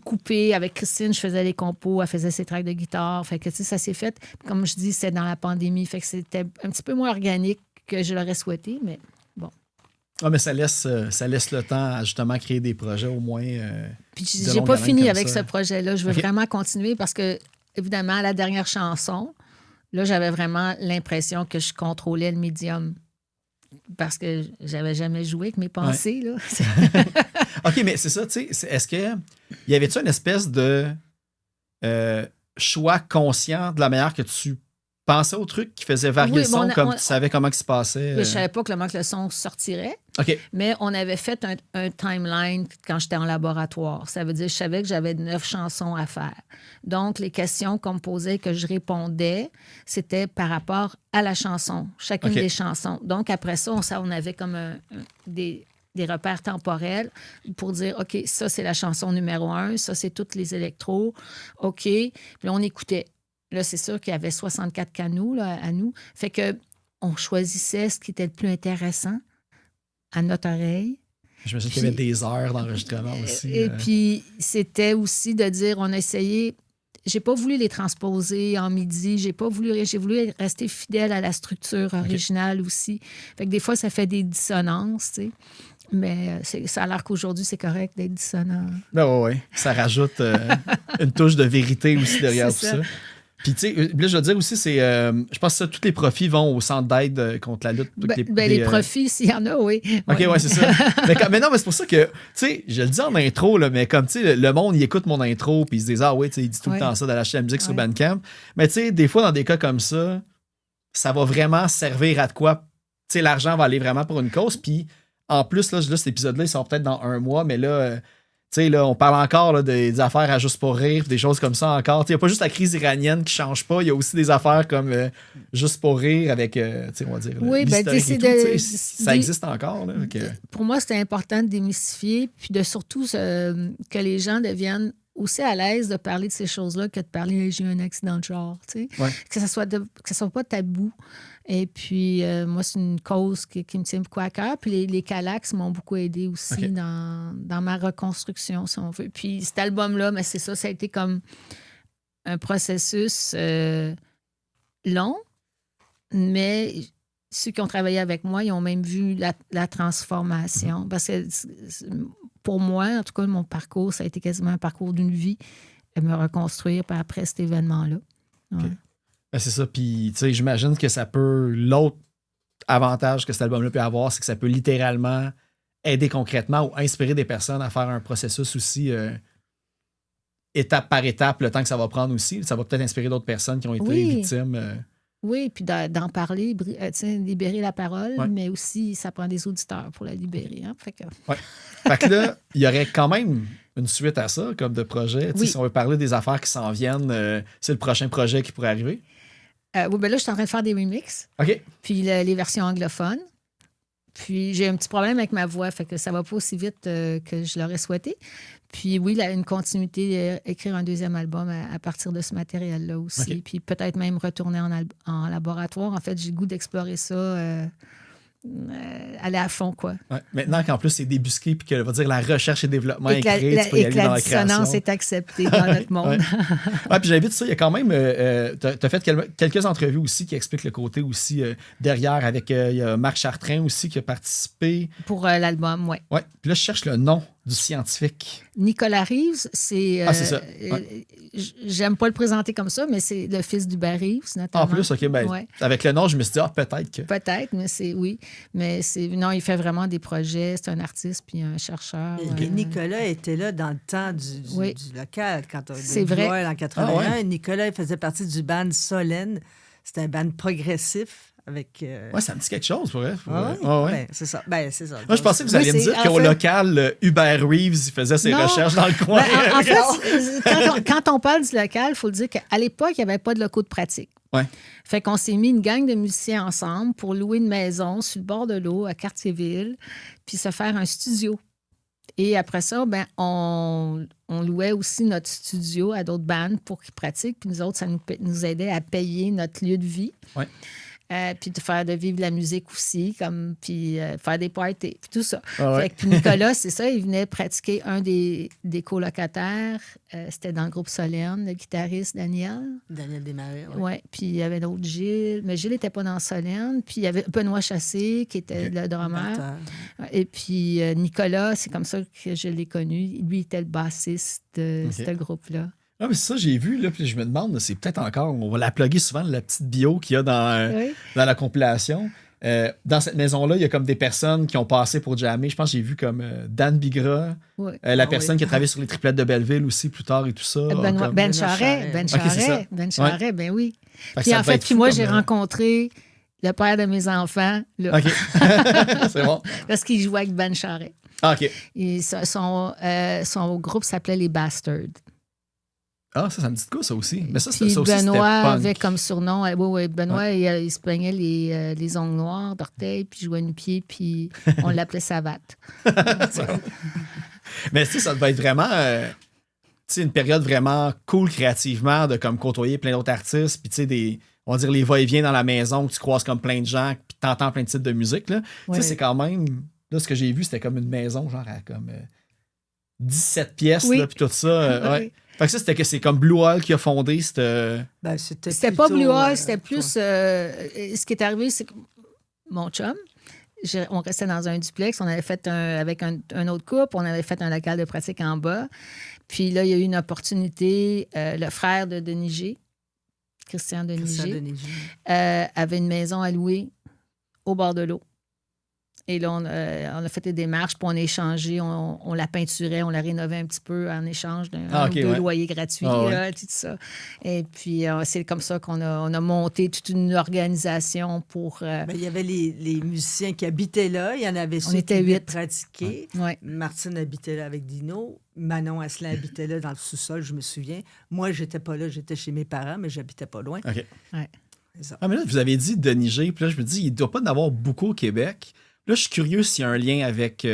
couper. Avec Christine, je faisais les compos, elle faisait ses tracks de guitare. Fait que, tu sais, ça s'est fait, comme je dis, c'était dans la pandémie. Fait que c'était un petit peu moins organique que je l'aurais souhaité, mais bon. Ah, mais ça laisse le temps à justement créer des projets au moins. Puis j'ai pas fini avec ce projet-là. Je veux vraiment continuer parce que, évidemment, la dernière chanson, là, j'avais vraiment l'impression que je contrôlais le médium parce que j'avais jamais joué avec mes pensées. Là. OK, mais c'est ça, tu sais. Est-ce que y avait-tu une espèce de choix conscient de la manière que tu pensais au truc qui faisait varier le son comme tu savais comment il se passait? Je ne savais pas comment que le son sortirait. OK. Mais on avait fait un timeline quand j'étais en laboratoire. Ça veut dire que je savais que j'avais 9 chansons à faire. Donc, les questions qu'on me posait, que je répondais, c'était par rapport à la chanson, chacune des chansons. Donc, après ça, on avait comme des repères temporels pour dire, OK, ça, c'est la chanson numéro 1, ça, c'est toutes les électros. OK. Puis on écoutait. Là, c'est sûr qu'il y avait 64 canaux là, à nous. Fait que on choisissait ce qui était le plus intéressant à notre oreille. J'imagine qu'il y avait des heures d'enregistrement aussi. Et puis, c'était aussi de dire, on a essayé... J'ai pas voulu les transposer en midi. J'ai voulu rester fidèle à la structure originale aussi. Fait que des fois, ça fait des dissonances, tu sais. Mais ça a l'air qu'aujourd'hui, c'est correct d'être dissonant. Ben oui. Ça rajoute une touche de vérité aussi derrière tout ça. Puis, tu sais, là, je veux dire aussi, c'est. Je pense que ça, tous les profits vont au centre d'aide contre la lutte. Les profits, s'il y en a, oui. OK, ouais, c'est ça. mais non, mais c'est pour ça que, tu sais, je le dis en intro, là, mais comme, tu sais, le monde, il écoute mon intro, puis il se dit, ah oui, tu sais, il dit tout le temps ça, d'aller acheter la musique sur Bandcamp. Mais, tu sais, des fois, dans des cas comme ça, ça va vraiment servir à de quoi. Tu sais, l'argent va aller vraiment pour une cause. Puis, en plus, là, cet épisode-là, il sort peut-être dans un mois, mais là. Tu sais, là, on parle encore là, des affaires à Juste pour rire, des choses comme ça encore. Il n'y a pas juste la crise iranienne qui ne change pas, il y a aussi des affaires comme Juste pour rire avec, on va dire, ça existe encore. Là, pour moi, c'était important de démystifier, puis de surtout que les gens deviennent aussi à l'aise de parler de ces choses-là que de parler j'ai eu un accident de genre, tu sais. Que ça soit pas tabou. Et puis, moi, c'est une cause qui me tient beaucoup à cœur. Puis les Calax m'ont beaucoup aidé aussi dans ma reconstruction, si on veut. Puis cet album-là, mais c'est ça a été comme un processus long, mais ceux qui ont travaillé avec moi, ils ont même vu la transformation. Parce que pour moi, en tout cas, mon parcours, ça a été quasiment un parcours d'une vie, me reconstruire après cet événement-là. Ouais. Okay. Ben c'est ça. Puis, tu sais, j'imagine que ça peut... L'autre avantage que cet album-là peut avoir, c'est que ça peut littéralement aider concrètement ou inspirer des personnes à faire un processus aussi étape par étape, le temps que ça va prendre aussi. Ça va peut-être inspirer d'autres personnes qui ont été victimes. Oui, puis d'en parler, libérer la parole, mais aussi, ça prend des auditeurs pour la libérer. Hein? Fait que là, il y aurait quand même une suite à ça, comme de projet. Si on veut parler des affaires qui s'en viennent, c'est le prochain projet qui pourrait arriver? Oui, ben là, je suis en train de faire des remixes. OK. Puis les versions anglophones. Puis j'ai un petit problème avec ma voix, fait que ça va pas aussi vite que je l'aurais souhaité. Puis oui, une continuité, écrire un deuxième album à partir de ce matériel-là aussi. Okay. Puis peut-être même retourner en laboratoire. En fait, j'ai le goût d'explorer ça aller à fond, quoi. Ouais. Maintenant qu'en plus, c'est débusqué puis que, on va dire, la recherche et développement Et est que la, créée, tu peux y et aller que dans la la création. dissonance est acceptée dans notre monde. Ouais, puis j'invite ça, il y a quand même, t'as fait quelques entrevues aussi qui expliquent le côté aussi derrière avec, il y a Marc Chartrain aussi qui a participé. Pour l'album, oui. Ouais, puis là, je cherche le nom du scientifique. Nicolas Reeves, c'est... Ah, c'est ça. Ouais. J'aime pas le présenter comme ça, mais c'est le fils d'Hubert Reeves, notamment. En plus, OK, ben, Ouais. avec le nom, je me suis dit, peut-être que... Peut-être, mais c'est... Oui, mais c'est... Non, il fait vraiment des projets. C'est un artiste puis un chercheur. Et Nicolas était là dans le temps du Oui. local, quand on C'est vrai. en 81. Ah ouais? Nicolas il faisait partie du band Solène. C'était un band progressif avec... Ouais, ça me dit quelque chose, pour vrai. Ah ouais? Ouais, ouais. Ben, c'est ça. Ben, c'est ça. Moi, je pensais que vous Oui, alliez me c'est- dire en qu'au fait- local, Hubert Reeves, il faisait ses Non. recherches dans le coin. Ben, en fait, quand on parle du local, il faut le dire qu'à l'époque, il n'y avait pas de locaux de pratique. Ouais. Fait qu'on s'est mis une gang de musiciens ensemble pour louer une maison sur le bord de l'eau à Cartierville, puis se faire un studio. Et après ça, ben, on louait aussi notre studio à d'autres bandes pour qu'ils pratiquent. Puis nous autres, ça nous aidait à payer notre lieu de vie. Ouais. Puis de vivre la musique aussi, puis faire des parties, puis tout ça. Ah ouais. Fait que, puis Nicolas, c'est ça, il venait pratiquer un des colocataires. C'était dans le groupe Solène, le guitariste Daniel. Daniel Desmarais, oui. Ouais. Puis il y avait d'autres Gilles, mais Gilles n'était pas dans Solène. Puis il y avait Benoît Chassé, qui était le drummer. Et puis Nicolas, c'est comme ça que je l'ai connu. Lui, il était le bassiste de ce groupe-là. Ah, mais c'est ça, j'ai vu, là, puis je me demande, c'est peut-être encore, on va la plugger souvent, la petite bio qu'il y a Oui. dans la compilation. Dans cette maison-là, il y a comme des personnes qui ont passé pour jammer. Je pense que j'ai vu comme Dan Bigra, Oui. la personne qui a travaillé sur les triplettes de Belleville aussi plus tard et tout ça. Benoît, comme- Ben Benoît Charret. Ben Ok, c'est ça. Charret. Ben Charret, ben oui. Fait que Puis ça en devait fait, être puis fou moi, comme, j'ai rencontré le père de mes enfants, là, OK. C'est bon. parce qu'il jouait avec Ben Charret. Ah, OK. Et son groupe s'appelait Les Bastards. Ah, ça me dit de quoi, ça aussi? Mais ça Puis ça aussi, c'était Benoît punk. avait comme surnom, Benoît, il se peignait les ongles noirs d'orteil, puis jouait une pied, puis on l'appelait Savate. Mais tu sais, ça devait être vraiment tu sais, une période vraiment cool créativement de comme côtoyer plein d'autres artistes, puis tu sais, on va dire les va-et-vient dans la maison, où tu croises comme plein de gens, puis t'entends plein de types de musique. Là. Ouais. Tu sais, c'est quand même... Là, ce que j'ai vu, c'était comme une maison, genre à comme 17 pièces, Oui. là, puis tout ça. Ouais. Oui. Fait que ça, c'est comme Blue Hall qui a fondé cette... Ben, c'était C'était pas plutôt, Blue Hall, c'était plus... ce qui est arrivé, c'est que mon chum, on restait dans un duplex, on avait fait avec un autre couple, on avait fait un local de pratique en bas. Puis là, il y a eu une opportunité. Le frère de Denis G, Christian Denis G, avait une maison à louer au bord de l'eau. Et là, on a fait des démarches, puis on a échangé, on la peinturait, on la rénovait un petit peu en échange d'un ou deux loyers gratuits, Ah, là, tout ça. Et puis, c'est comme ça qu'on a monté toute une organisation pour... Ben, il y avait les musiciens qui habitaient là. Il y en avait ceux était qui venaient 8. pratiquer. Ouais. Martine habitait là avec Dino. Manon Asselin habitait là dans le sous-sol, je me souviens. Moi, j'étais pas là, j'étais chez mes parents, mais j'habitais pas loin. OK. Ouais. C'est ça. Ah, mais là, vous avez dit Denis G, puis là, je me dis, il doit pas en avoir beaucoup au Québec. Là, je suis curieux s'il y a un lien avec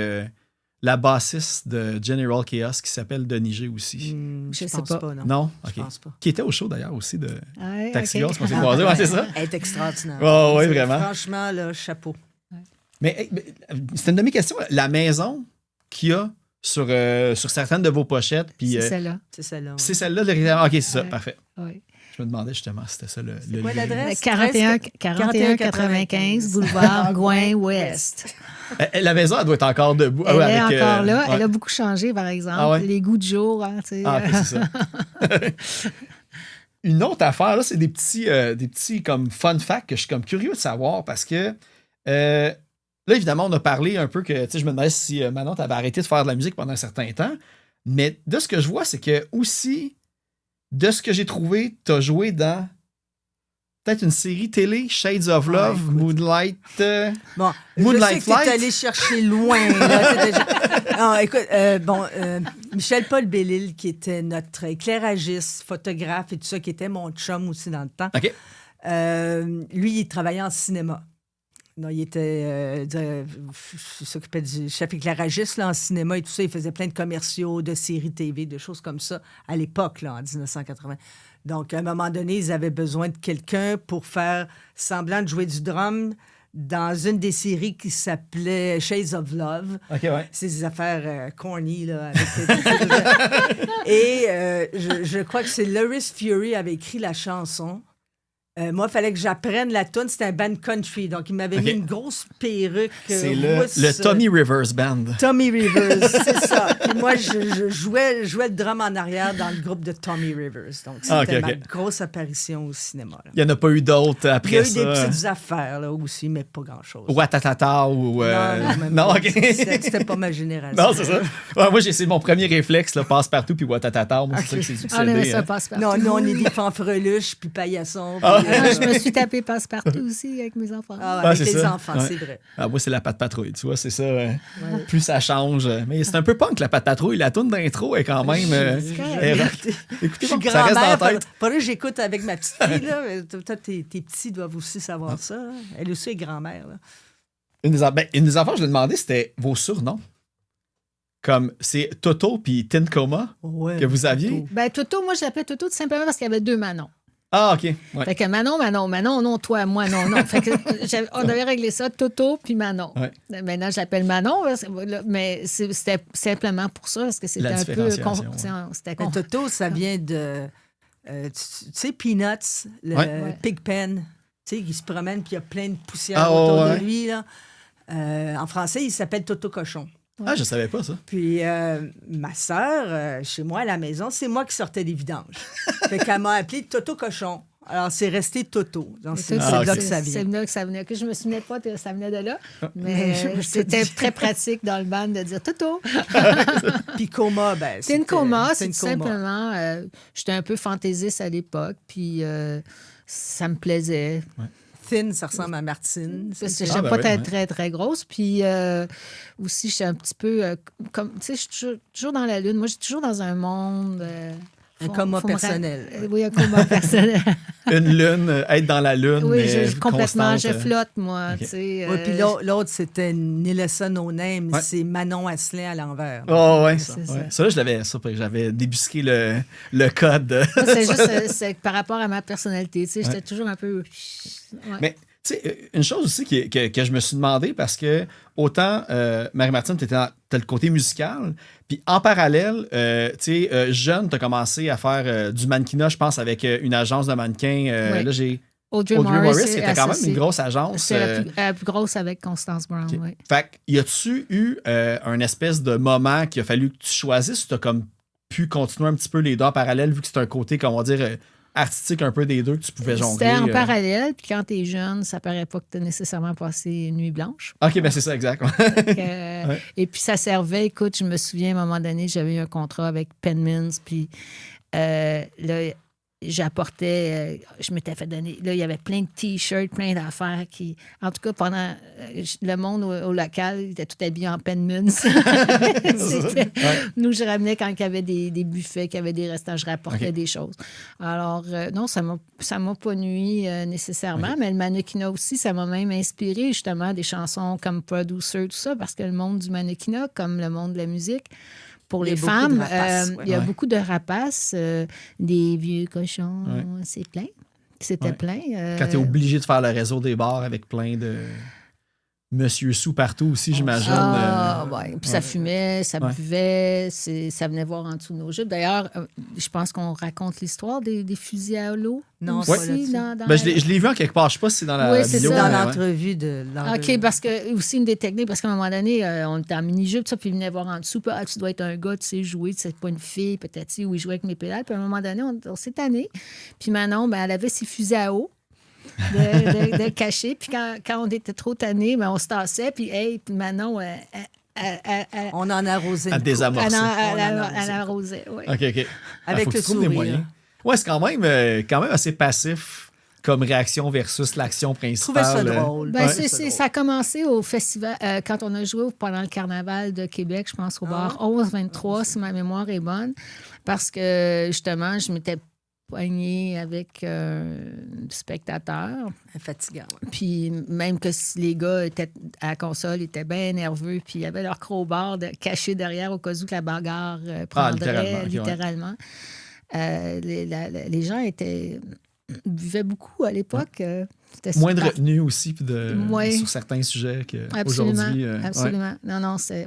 la bassiste de General Chaos qui s'appelle Denis G aussi. Je Je sais pense pas. pas, non. Non? Je OK. pense pas. Qui était au show d'ailleurs aussi de Ouais, Taxi ok. Girls, qu'on s'est croisés. Ouais, c'est ça? Elle est extraordinaire. Oh, oui, C'est- vraiment. Franchement, là, chapeau. Mais c'est une de mes questions. La maison qu'il y a sur certaines de vos pochettes, puis C'est celle-là. C'est celle-là. c'est celle-là, derrière. OK, c'est ça, Ouais. parfait. Oui. Je me demandais justement si c'était ça le quoi lien. l'adresse? 4195 boulevard Gouin-Ouest. La maison, elle doit être encore debout. Elle Ah ouais, est avec, encore là. ouais. Elle a beaucoup changé, par exemple. Ah ouais? Les goûts de jour. Hein, tu sais. Ah, OK, c'est ça. Une autre affaire, là, c'est des petits comme fun facts que je suis comme curieux de savoir parce que là, évidemment, on a parlé un peu que, tu sais, je me demandais si Manon t'avais arrêté de faire de la musique pendant un certain temps. Mais de ce que je vois, c'est que aussi, de ce que j'ai trouvé, t'as joué dans peut-être une série télé, Shades of Love, écoute. Moonlight. Bon, Moonlight je sais que Flight. t'es allé chercher loin. Là, non, écoute, Michel-Paul Bellil, qui était notre éclairagiste, photographe et tout ça, qui était mon chum aussi dans le temps, OK. lui, il travaillait en cinéma. Non, il était, il s'occupait du chef éclairagiste là, en cinéma et tout ça. Il faisait plein de commerciaux, de séries TV, de choses comme ça à l'époque, là, en 1980. Donc, à un moment donné, ils avaient besoin de quelqu'un pour faire semblant de jouer du drum dans une des séries qui s'appelait Shades of Love. OK, ouais. C'est des affaires corny, là. Et je crois que c'est Loris Fury avait écrit la chanson. Moi, il fallait que j'apprenne la tune. C'était un band country. Donc, il m'avait mis une grosse perruque. C'est rousse. le Tommy Rivers Band. Tommy Rivers, c'est ça. Puis moi, je jouais le drum en arrière dans le groupe de Tommy Rivers. Donc, c'était ma grosse apparition au cinéma. Là. Il n'y en a pas eu d'autres après ça? Il y a eu des petites affaires là, aussi, mais pas grand-chose. Ouattatata ou... Non, OK. C'était pas ma génération. Non, c'est ça. Ouais, moi, c'est mon premier réflexe, là, passe-partout puis Ouattatata. Moi, c'est ça que c'est succédé. On aimait ça, passe-partout. Non, nous, on est des fanfreluches puis paillassons. Je me suis tapé passe-partout aussi avec mes enfants. Avec les enfants, c'est vrai. Moi, c'est la patte patrouille, tu vois, c'est ça. Plus ça change. Mais c'est un peu punk, la patte patrouille. La toune d'intro est quand même... Écoutez, je suis ça reste dans la grand-mère. tête. Faudrait que j'écoute avec ma petite fille. Là. Toi, tes petits doivent aussi savoir ça. Là. Elle aussi est grand-mère. Là. Une des enfants, je lui ai demandé, c'était vos surnoms. Comme c'est Toto puis Tincoma que vous aviez. Toto, moi, je l'appelais Toto tout simplement parce qu'il y avait 2 Manon. Ah, OK. Ouais. Fait que Manon, non, toi, moi, non. Fait que on devait régler ça, Toto puis Manon. Ouais. Maintenant, je l'appelle Manon, mais c'était simplement pour ça, parce que c'était La un peu... C'était Toto, ça vient de... tu sais, Peanuts, le Pigpen, tu sais, il se promène puis il y a plein de poussière autour de lui. Là. En français, il s'appelle Toto Cochon. Ah, je savais pas ça. Puis ma sœur, chez moi à la maison, c'est moi qui sortais des vidanges. Fait qu'elle m'a appelé Toto Cochon. Alors, c'est resté Toto. Donc, c'est là que ça vient. C'est là que ça venait. Que je me souvenais pas que ça venait de là, mais c'était très pratique dans le band de dire Toto. Puis Coma, c'est une coma, c'est tout simplement... j'étais un peu fantaisiste à l'époque, puis ça me plaisait. Ouais. Thin, ça ressemble à Martine. Parce que je n'étais pas très, très grosse. Puis aussi, je suis un petit peu comme. Tu sais, je suis toujours dans la lune. Moi, je suis toujours dans un monde. Un coma personnel. Oui, un coma personnel. Une lune, être dans la lune. Oui, mais complètement. constante. Je flotte, moi. Okay. Oui, puis l'autre, c'était Nélissa No Name. Ouais. C'est Manon Asselin à l'envers. Oh, oui. Ça, j'avais débusqué le code. C'est juste par rapport à ma personnalité. Tu sais, j'étais toujours un peu. Ouais. Mais, tu sais, une chose aussi que je me suis demandé, parce que autant Marie-Martine, tu as le côté musical, puis en parallèle, tu sais, jeune, tu as commencé à faire du mannequinat, je pense, avec une agence de mannequins. Là, j'ai Audrey Morris, qui était quand même une grosse agence. C'est la plus grosse avec Constance Brown, oui. Fait que, y a-tu eu un espèce de moment qu'il a fallu que tu choisisses, ou tu as comme pu continuer un petit peu les deux en parallèle, vu que c'est un côté, comment dire, artistique un peu des deux que tu pouvais jongler? C'était en parallèle, puis quand t'es jeune, ça paraît pas que t'as nécessairement passé une nuit blanche. OK, ben c'est ça, exact. Et puis ça servait, écoute, je me souviens, à un moment donné, j'avais eu un contrat avec Penmans, puis là, j'apportais, je m'étais fait donner, là, il y avait plein de T-shirts, plein d'affaires qui, en tout cas, pendant le monde au local, il était tout habillé en Penmans. Nous, je ramenais quand il y avait des buffets, qu'il y avait des restaurants, je rapportais des choses. Alors, non, ça m'a pas nui nécessairement, mais le mannequinat aussi, ça m'a même inspiré, justement, des chansons comme Producer, tout ça, parce que le monde du mannequinat, comme le monde de la musique, pour les femmes, il y a beaucoup de rapaces, des vieux cochons, c'est plein. C'était plein. Quand tu es obligé de faire le réseau des bars avec plein de Monsieur Sous partout aussi, j'imagine. Puis ça fumait, ça buvait, ça venait voir en dessous de nos jupes. D'ailleurs, je pense qu'on raconte l'histoire des fusils à l'eau. Non, c'est je l'ai vu en quelque part. Je ne sais pas si c'est dans la vidéo. C'est dans l'entrevue de OK, parce que aussi une des techniques, parce qu'à un moment donné, on était en mini-jupe, puis il venait voir en dessous, puis tu dois être un gars, tu sais jouer, tu sais pas une fille, peut-être, où il jouait avec mes pédales. Puis à un moment donné, on s'est tanné. Puis Manon, elle avait ses fusils à eau. de cacher. Puis quand on était trop tannés, on se tassait. Puis Manon... on en arrosait. Elle désamorçait. Elle arrosait, oui. OK. Avec le sourire. Oui, c'est quand même assez passif comme réaction versus l'action principale. Je trouvais ça drôle. Ça a commencé au festival, quand on a joué pendant le carnaval de Québec, je pense, au bar 11-23, si ma mémoire est bonne, parce que, justement, je m'étais poignée avec spectateurs. Fatigant. Puis même que si les gars étaient à la console, étaient bien nerveux, puis ils avaient leur crowbar caché derrière au cas où que la bagarre prendrait, littéralement. Les gens buvaient beaucoup à l'époque. C'était moins de super. retenue aussi puis Ouais. sur certains sujets Absolument. qu'aujourd'hui. Absolument. Non, non, c'est...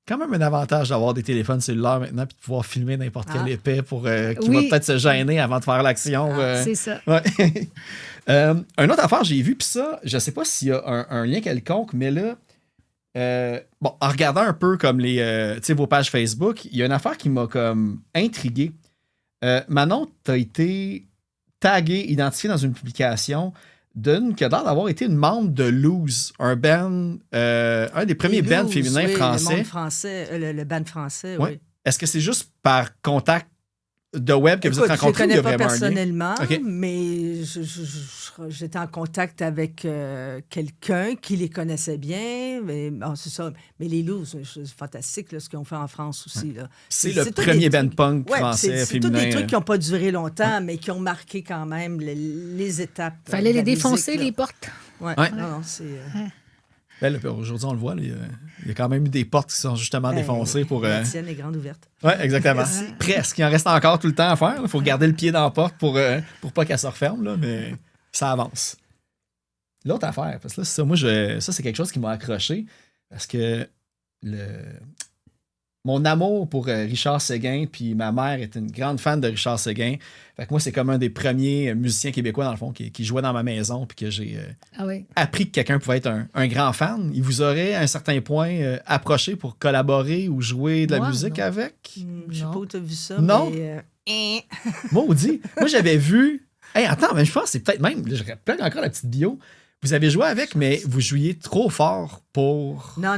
Quand même un avantage d'avoir des téléphones cellulaires maintenant puis de pouvoir filmer n'importe quel épais pour qui Oui. va peut-être se gêner avant de faire l'action. C'est ça. Ouais. Une autre affaire, j'ai vu, puis ça, je sais pas s'il y a un lien quelconque, mais là, bon, en regardant un peu comme vos pages Facebook, il y a une affaire qui m'a comme intrigué. Manon, tu as été tagué, identifié dans une publication d'une qui a l'air d'avoir été une membre de Lose, un band, un des premiers bands féminins français. Le band français, Ouais. oui. Est-ce que c'est juste par contact de web que vous êtes rencontrés ou il y a je ne connais pas vraiment un lien? personnellement, OK. mais j'étais en contact avec quelqu'un qui les connaissait bien. Mais, bon, c'est ça. Mais les Loups, c'est fantastique là, ce qu'ils ont fait en France aussi. Là. C'est le tous premier des band trucs- punk Ouais, français c'est tous féminin. des trucs qui n'ont pas duré longtemps, mais qui ont marqué quand même les étapes. Fallait de la les défoncer, musique, là. les portes. Ouais. Ouais. Non, non, c'est... Ben, là, aujourd'hui, on le voit, là, il y a quand même eu des portes qui sont justement défoncées pour. La tienne est grande ouverte. Oui, exactement. Presque. Il en reste encore tout le temps à faire. Il faut garder le pied dans la porte pour pas qu'elle se referme, là, mais ça avance. L'autre affaire, parce que là, ça, moi, ça, c'est quelque chose qui m'a accroché parce que mon amour pour Richard Séguin, puis ma mère est une grande fan de Richard Séguin. Fait que moi, c'est comme un des premiers musiciens québécois, dans le fond, qui jouait dans ma maison, puis que j'ai Ah oui. appris que quelqu'un pouvait être un grand fan. Il vous aurait, à un certain point, approché pour collaborer ou jouer de la Moi, musique non. avec? Je sais Non. pas où tu as vu ça, Non. mais... Maudit. Moi, j'avais vu... Hey, attends, mais je pense que c'est peut-être même... Je rappelle encore la petite bio. Vous avez joué avec, mais vous jouiez trop fort pour... Non.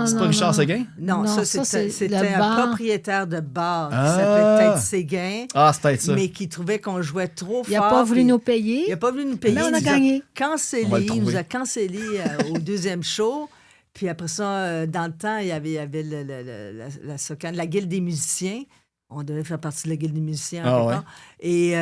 C'est pas Richard Séguin? Non, Non, ça, ça, c'était c'est c'était le un bar. propriétaire de bar qui Ah. s'appelait Tête Séguin, Ah, c'est peut-être ça. mais qui trouvait qu'on jouait trop fort. Il n'a pas voulu puis nous payer. Il n'a pas voulu nous payer. Mais on a Il nous gagné. cancellé. On va le Il nous trouver. a cancellé au deuxième show. Puis après ça, dans le temps, il y avait la SOCAN, la Guilde des musiciens. On devait faire partie de la Guilde des musiciens. Ah, en quelque ouais. part. Et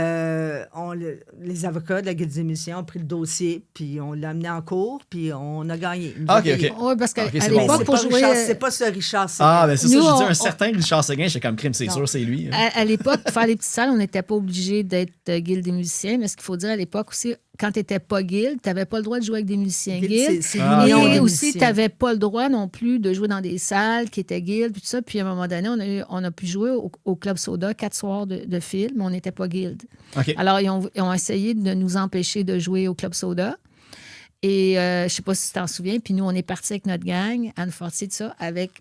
les avocats de la Guilde des musiciens ont pris le dossier, puis on l'a amené en cour, puis on a gagné. Il nous a Ah, OK, payé. OK. Oui, parce qu'à Ok, c'est à bon. Mais l'époque, c'est pour pas jouer... Richard- c'est pas ce Richard Séguin. Ah, ben c'est ça, Nous, je dis on- un certain Richard Séguin, j'étais comme crime, c'est Non. sûr, c'est lui. À l'époque, pour faire les petites salles, on n'était pas obligé d'être guilde des musiciens, mais ce qu'il faut dire à l'époque aussi, quand tu n'étais pas guilde, tu n'avais pas le droit de jouer avec des musiciens guildes. C'est Ah, l'union ok. des Et aussi, musiciens. tu n'avais pas le droit non plus de jouer dans des salles qui étaient guildes, puis tout ça. Puis à un moment donné, on a pu jouer au Club Soda 4 soirs de fil, mais on n'était pas guilde. OK. Alors, ils ont essayé de nous empêcher de jouer au Club Soda. Et je ne sais pas si tu t'en souviens, puis nous, on est partis avec notre gang, Anne Fortier, tout ça,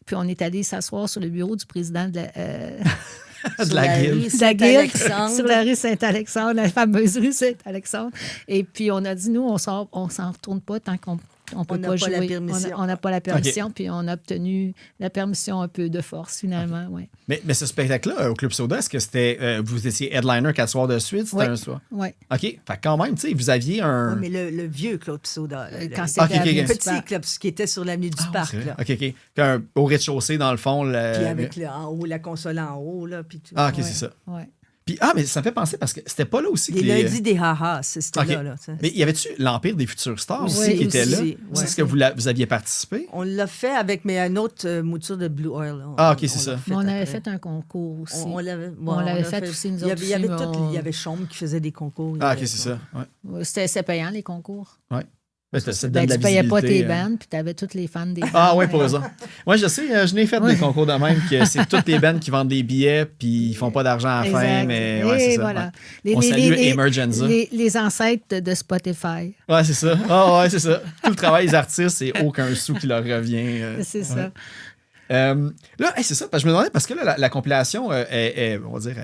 puis on est allé s'asseoir sur le bureau du président de la... De la guilde. rue de la guilde, Saint-Alexandre. sur la rue Saint-Alexandre, la fameuse rue Saint-Alexandre. Et puis, on a dit, nous, on s'en retourne pas tant qu'on ne peut n'a pas pas la jouer. permission. On n'a pas la permission, puis on a obtenu la permission un peu de force, finalement. Ouais. Mais ce spectacle-là, au Club Soda, est-ce que c'était... vous étiez headliner 4 soirs de suite? C'était Ouais. un soir? Ouais. OK. Fait que quand même, tu sais, vous aviez un... Ouais, mais le vieux Claude Soda. là, Quand le c'était Ok, ok, avenue ok. du petit Parc. club qui était sur l'avenue du Ah, Parc. c'est vrai. Là. OK, OK. Puis au rez-de-chaussée, dans le fond... Puis avec en haut, la console en haut. Là, puis tout. Ah, OK, Ouais. c'est ça. Ouais. Puis, mais ça me fait penser, parce que c'était pas là aussi que Les lundis des ha-ha, c'était OK. là. tu sais. Mais y avait-tu l'Empire des Futurs Stars Aussi, aussi qui était là? aussi, C'est ouais. ce que vous aviez participé? On l'a fait avec un autre mouture de Blue Oil. Là. Ah, OK, c'est l'a ça. Mais on avait après. fait un concours aussi. On l'avait On l'avait l'a fait aussi, nous il y avait, autres il y avait aussi, mais il y avait Chaume qui faisait des concours. Ah, OK, c'est ça. Ouais. C'était payant, les concours. Ben, ça donne Ben, de la tu payais pas tes visibilité, bandes, puis tu avais tous les fans des bandes. Ah oui, pour eux autres. Moi, je sais, je n'ai fait des concours de même, que c'est toutes les bands qui vendent des billets, puis ils font pas d'argent à la fin, Exact. mais ouais, c'est Et ça. voilà. Ouais. On salue Emergenza. Les ancêtres de Spotify. Ouais, c'est ça. Ah ouais, c'est ça. Tout le travail des artistes, c'est aucun sou qui leur revient. C'est ça. Là, c'est ça, parce que je me demandais, parce que là, la compilation, on va dire,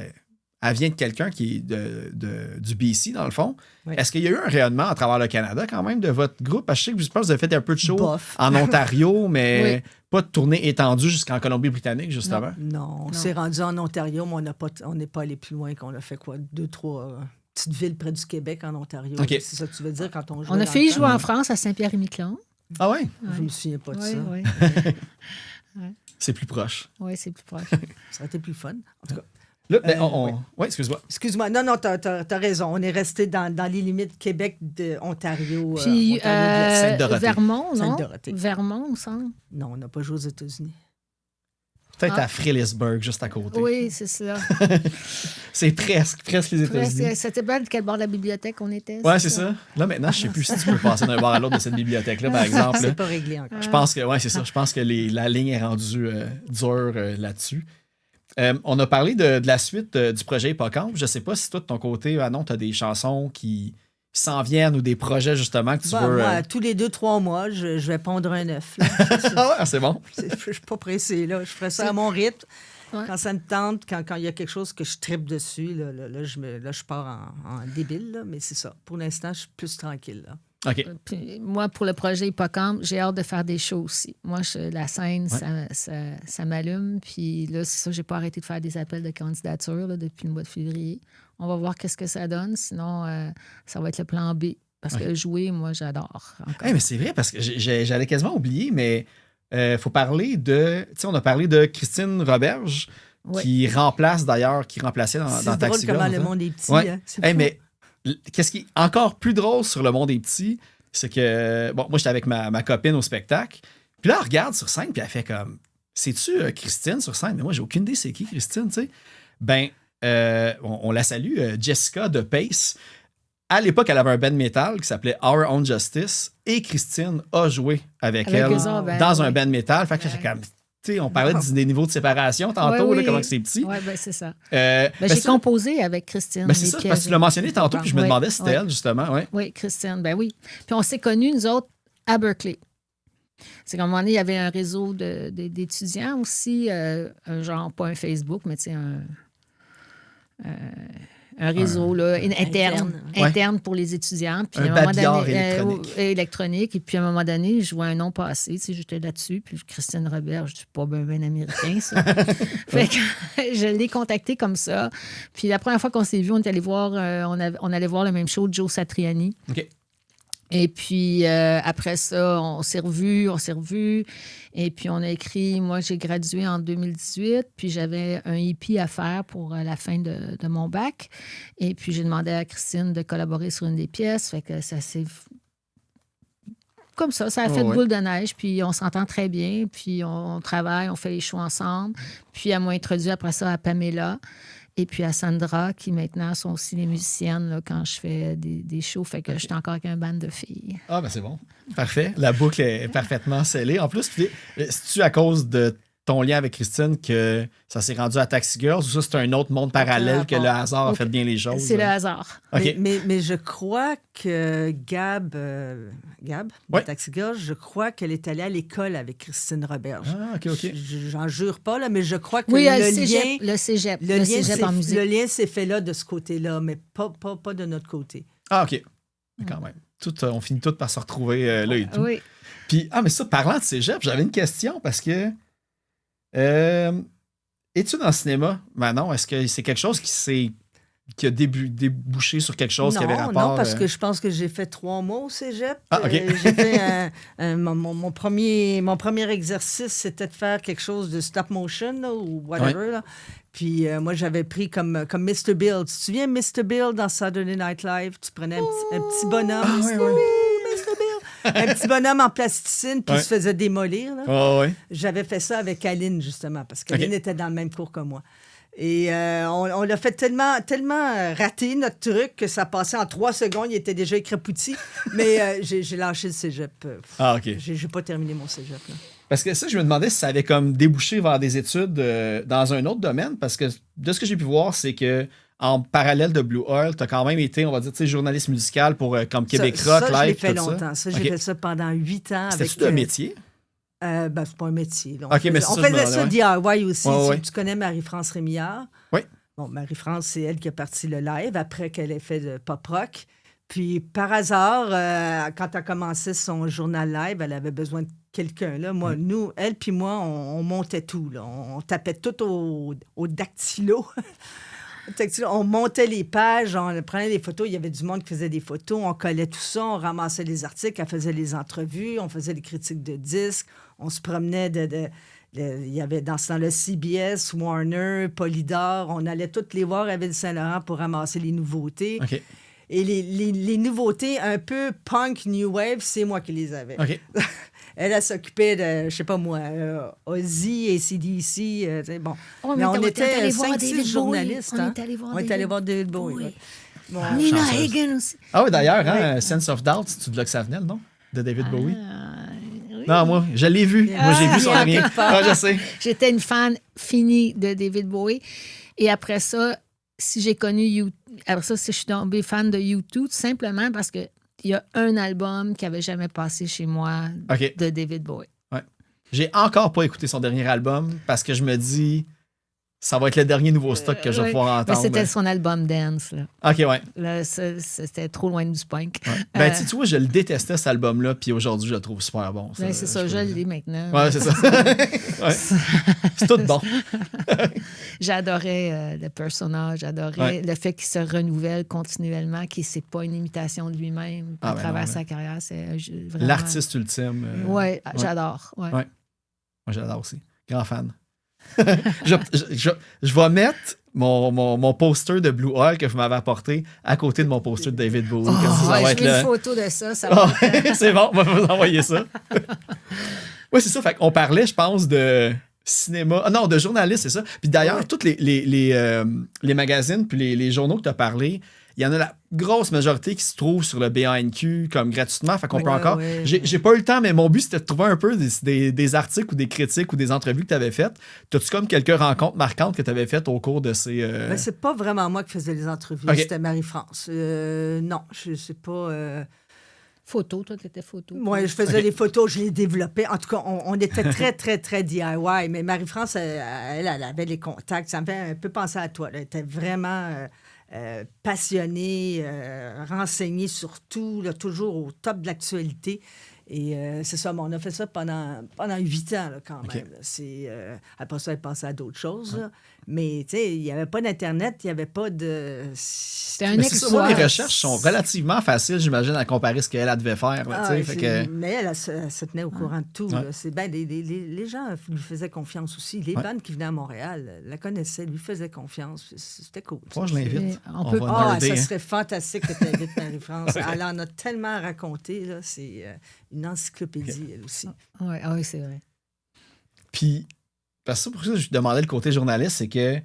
elle vient de quelqu'un qui est du BC, dans le fond. Oui. Est-ce qu'il y a eu un rayonnement à travers le Canada, quand même, de votre groupe? Parce que je sais que vous avez fait un peu de show Bof. en Ontario, mais Oui. pas de tournée étendue jusqu'en Colombie-Britannique, justement. Non, on s'est rendu en Ontario, mais on n'est pas allé plus loin qu'on a fait quoi? 2-3 petites villes près du Québec en Ontario. OK. C'est ça que tu veux dire quand on joue? On a failli jouer en France à Saint-Pierre-et-Miquelon. Ah ouais? Je me souviens pas de ça. Oui, C'est plus proche. oui, c'est plus proche. Ça aurait été plus fun. En tout cas. Là, ben, ouais. Ouais, excuse-moi. Excuse-moi. Non, t'as raison. On est resté dans les limites Québec d'Ontario. Puis Ontario de l'Est. Sainte-Dorothée. Vermont, non? Sainte-Dorothée. Vermont, il me semble. Non, on n'a pas joué aux États-Unis. Peut-être à Fredericksburg, juste à côté. Oui, c'est ça. C'est presque les États-Unis. C'était pas de quel bord de la bibliothèque on était? Ouais, c'est ça. Là, maintenant, je sais plus si tu peux passer d'un bord à l'autre de cette bibliothèque-là, par exemple. C'est pas réglé encore. Je pense que, ouais, c'est ça. Je pense que la ligne est rendue dure là-dessus. On a parlé de la suite du projet Hippocampe. Je sais pas si toi, de ton côté, Manon, tu as des chansons qui s'en viennent ou des projets, justement, que tu veux... Moi, tous les 2-3 mois, je vais pondre un œuf. là. Ah ouais, c'est bon. Je suis pas pressée, là. Je ferai ça à mon rythme. Ouais. Quand ça me tente, quand il y a quelque chose que je tripe dessus, là, je pars en débile, là. Mais c'est ça. Pour l'instant, je suis plus tranquille, là. OK. Puis moi, pour le projet Hippocampe, j'ai hâte de faire des shows aussi. Moi, la scène, ça m'allume. Puis là, c'est ça, j'ai pas arrêté de faire des appels de candidature là, depuis le mois de février. On va voir qu'est-ce que ça donne. Sinon, ça va être le plan B. Parce que jouer, moi, j'adore. Hey, mais c'est vrai, parce que j'allais quasiment oublier, mais faut parler de... Tu sais, on a parlé de Christine Roberge, qui remplaçait dans Taxi C'est drôle Girl. comment le monde est petit. Ouais. Hein? C'est Hey, fou. mais qu'est-ce qui est encore plus drôle sur Le Monde des petits, c'est que, bon, moi, j'étais avec ma copine au spectacle, puis là, elle regarde sur scène, puis elle fait comme, c'est-tu Christine sur scène? Mais moi, j'ai aucune idée c'est qui, Christine, tu sais. Ben, on la salue, Jessica de Pace. À l'époque, elle avait un band metal qui s'appelait Our Own Justice, et Christine a joué avec elle eux autres, dans un band metal. Fait que j'étais comme... Tu sais, on parlait des niveaux de séparation tantôt, là, comment c'est petit. Oui, ben c'est ça. J'ai composé avec Christine. Ben c'est ça, parce que tu l'as mentionné tantôt, puis je me demandais si c'était elle, justement. Ouais. Oui, Christine, ben oui. Puis on s'est connus, nous autres, à Berkeley. C'est qu'à un moment donné, il y avait un réseau d'étudiants aussi, un genre, pas un Facebook, mais tu sais, un réseau là, interne pour les étudiants. Puis un à un moment babillard donné, électronique. Et puis à un moment donné, je vois un nom passer. Tu sais, j'étais là-dessus. Puis Christine Robert, je ne suis pas bien américain, ça. Fait que je l'ai contacté comme ça. Puis la première fois qu'on s'est vu, on est allé voir, on allait voir le même show de Joe Satriani. OK. Et puis, après ça, on s'est revus. Et puis, on a écrit... Moi, j'ai gradué en 2018, puis j'avais un EP à faire pour la fin de mon bac. Et puis, j'ai demandé à Christine de collaborer sur une des pièces. Fait que ça s'est... Comme ça a fait boule de neige. Puis, on s'entend très bien. Puis, on travaille, on fait les shows ensemble. Puis, elle m'a introduit après ça à Pamela. Et puis à Sandra, qui maintenant sont aussi les musiciennes là, quand je fais des shows. Fait que j'étais encore avec un band de filles. Ah, ben c'est bon. Parfait. La boucle est parfaitement scellée. En plus, c'est-tu à cause de ton lien avec Christine que ça s'est rendu à Taxi Girls ou ça, c'est un autre monde parallèle que le hasard a fait bien les choses? C'est le hasard. OK. Mais je crois que Gab, de Taxi Girls, je crois qu'elle est allée à l'école avec Christine Roberge. Ah, OK. J'en jure pas, là, mais je crois que le cégep en musique. Le lien s'est fait là de ce côté-là, mais pas de notre côté. Ah, OK. Quand même. On finit tout par se retrouver là et tout. Oui. Puis, mais ça, parlant de cégep, j'avais une question parce que... études en cinéma, Manon, est-ce que c'est quelque chose qui a débouché sur quelque chose qui avait rapport... Non, parce que je pense que j'ai fait 3 mois au cégep. Ah, OK. J'ai fait mon premier exercice, c'était de faire quelque chose de stop motion là, ou whatever. Là. Puis moi, j'avais pris comme Mr. Bill. Tu te souviens Mr. Bill dans Saturday Night Live? Tu prenais un petit bonhomme. Ah, Mr. Bill. Un petit bonhomme en plasticine, puis il se faisait démolir. Là. Oh, oui. J'avais fait ça avec Aline, justement, parce qu'Aline était dans le même cours que moi. Et on l'a fait tellement raté, notre truc, que ça passait en 3 secondes. Il était déjà écrapouti. Mais j'ai lâché le cégep. OK. J'ai pas terminé mon cégep. Là. Parce que ça, je me demandais si ça avait comme débouché vers des études dans un autre domaine, parce que de ce que j'ai pu voir, c'est que en parallèle de Blue Oil, tu as quand même été, on va dire, journaliste musical pour comme Québec Rock, ça, Live, je l'ai fait tout longtemps. Ça, j'ai fait ça pendant 8 ans. C'était-tu un métier? C'est pas un métier. Là. On faisait ça DIY aussi. Ouais. Tu connais Marie-France Rémillard? Oui. Bon, Marie-France, c'est elle qui a parti le live après qu'elle ait fait de pop-rock. Puis, par hasard, quand elle a commencé son journal live, elle avait besoin de quelqu'un. Là. Moi, elle puis moi, on montait tout. Là. On tapait tout au dactylo. On montait les pages, on prenait des photos. Il y avait du monde qui faisait des photos. On collait tout ça, on ramassait les articles, elle faisait les entrevues, on faisait les critiques de disques. On se promenait il y avait dans ce temps-là CBS, Warner, Polydor. On allait toutes les voir à Ville-Saint-Laurent pour ramasser les nouveautés. OK. Et les nouveautés un peu punk, new wave, c'est moi qui les avais. OK. Elle s'occupait de, je sais pas moi, Ozzy, AC/DC. Bon. Oh, mais on allé était voir 5-6 David journalistes. Bowie. hein. On est allé voir On est allé voir David Bowie. Ouais. Bon, Nina chanceuse. Hagen aussi. Ah oui, d'ailleurs, hein, Sense of Doubt, c'est-tu de là que ça venait, le nom? De David Bowie? Oui. Non, moi, je l'ai vu. Moi, j'ai vu son Ah, lien. quelque part. Ah, je sais. J'étais une fan finie de David Bowie. Et après ça, si j'ai connu après ça, si je suis tombée fan de U2, tout simplement parce qu'il y a un album qui n'avait jamais passé chez moi OK. de David Bowie. J'ai encore pas écouté son dernier album parce que je me dis, ça va être le dernier nouveau stock que je vais Oui. pouvoir Mais entendre. c'était son album Dance. Là. OK, ouais. Là, c'était trop loin du punk. Ouais. Ben, tu vois, je le détestais, cet album-là, puis aujourd'hui, je le trouve super bon. Ben, c'est ça, je l'ai maintenant. Ouais, c'est ça. Ouais. C'est tout bon. J'adorais le personnage, j'adorais le fait qu'il se renouvelle continuellement, qu'il c'est pas une imitation de lui-même à travers sa carrière. C'est vraiment... L'artiste ultime. Oui, j'adore. Ouais. Ouais. Moi, j'adore aussi. Grand fan. je vais mettre mon poster de Blue Oil que vous m'avez apporté à côté de mon poster de David Bowie. Comme ça va être je mets là. une photo de ça. Ça va être... C'est bon, on va vous envoyer ça. Oui, c'est ça. Fait qu'on parlait, je pense, de cinéma. Ah non, de journalistes, c'est ça. Puis d'ailleurs, tous les magazines puis les journaux que tu as parlé, il y en a la grosse majorité qui se trouvent sur le BANQ comme gratuitement. Fait qu'on peut encore. Ouais. J'ai pas eu le temps, mais mon but, c'était de trouver un peu des articles ou des critiques ou des entrevues que tu avais faites. T'as-tu comme quelques rencontres marquantes que tu avais faites au cours de ces. Ben, c'est pas vraiment moi qui faisais les entrevues, OK. c'était Marie-France. Non, je sais pas. Photo, toi, tu étais photo. Moi, je faisais les photos, je les développais. En tout cas, on était très, très, très DIY. Mais Marie-France, elle avait les contacts. Ça me fait un peu penser à toi. Elle était vraiment passionnée, renseignée sur tout, là, toujours au top de l'actualité. Et c'est ça, mais on a fait ça pendant 8 ans, là, quand même. OK. Là. Après ça, elle passait à d'autres choses. Là. Mais, tu sais, il n'y avait pas d'Internet, il n'y avait pas de... C'était un Mais c'est ça, moi, exploit. les recherches sont relativement faciles, j'imagine, à comparer ce qu'elle devait faire. Là, tu sais, fait que... Mais elle se tenait au courant de tout. Ouais. Là. C'est, les gens lui faisaient confiance aussi. Les bandes qui venaient à Montréal la connaissaient, lui faisaient confiance. C'était cool. Moi, je l'invite. On peut- va nerder, Ça hein. serait fantastique que tu invites Marie-France. Elle en a tellement raconté. Là, c'est une encyclopédie, elle aussi. Oui, c'est vrai. Puis, parce que pour ça, je demandais le côté journaliste, c'est que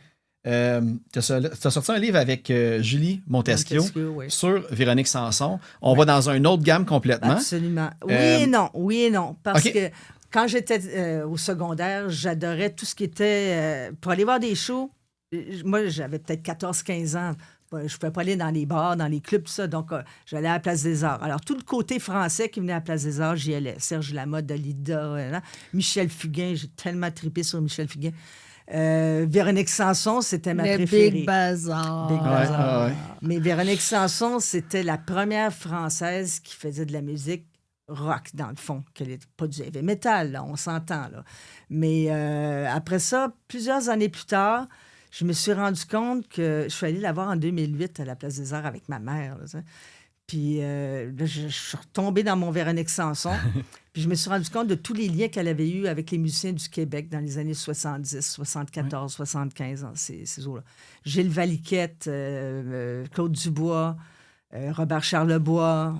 tu as sorti un livre avec Julie Montesquieu Oui. sur Véronique Sanson. On va dans une autre gamme complètement. Absolument. Oui et non. Parce OK. que quand j'étais au secondaire, j'adorais tout ce qui était... pour aller voir des shows, moi, j'avais peut-être 14-15 ans. Je ne pouvais pas aller dans les bars, dans les clubs, tout ça. Donc, j'allais à la Place des Arts. Alors, tout le côté français qui venait à la Place des Arts, j'y allais. Serge Lamotte, Dalida, Michel Fugain. J'ai tellement trippé sur Michel Fugain. Véronique Sanson, c'était ma Le préférée. Big Bazar. Big Bazar. Ouais. Mais Véronique Sanson, c'était la première Française qui faisait de la musique rock, dans le fond, qu'elle n'était pas du heavy metal, là, on s'entend. Là. Mais après ça, plusieurs années plus tard, je me suis rendu compte que je suis allée la voir en 2008 à la Place des Arts avec ma mère. Là, puis là, je suis retombée dans mon Véronique Sanson. Puis je me suis rendu compte de tous les liens qu'elle avait eus avec les musiciens du Québec dans les années 70, 74, 75, dans ces eaux-là. Gilles Valiquette, Claude Dubois, Robert Charlebois.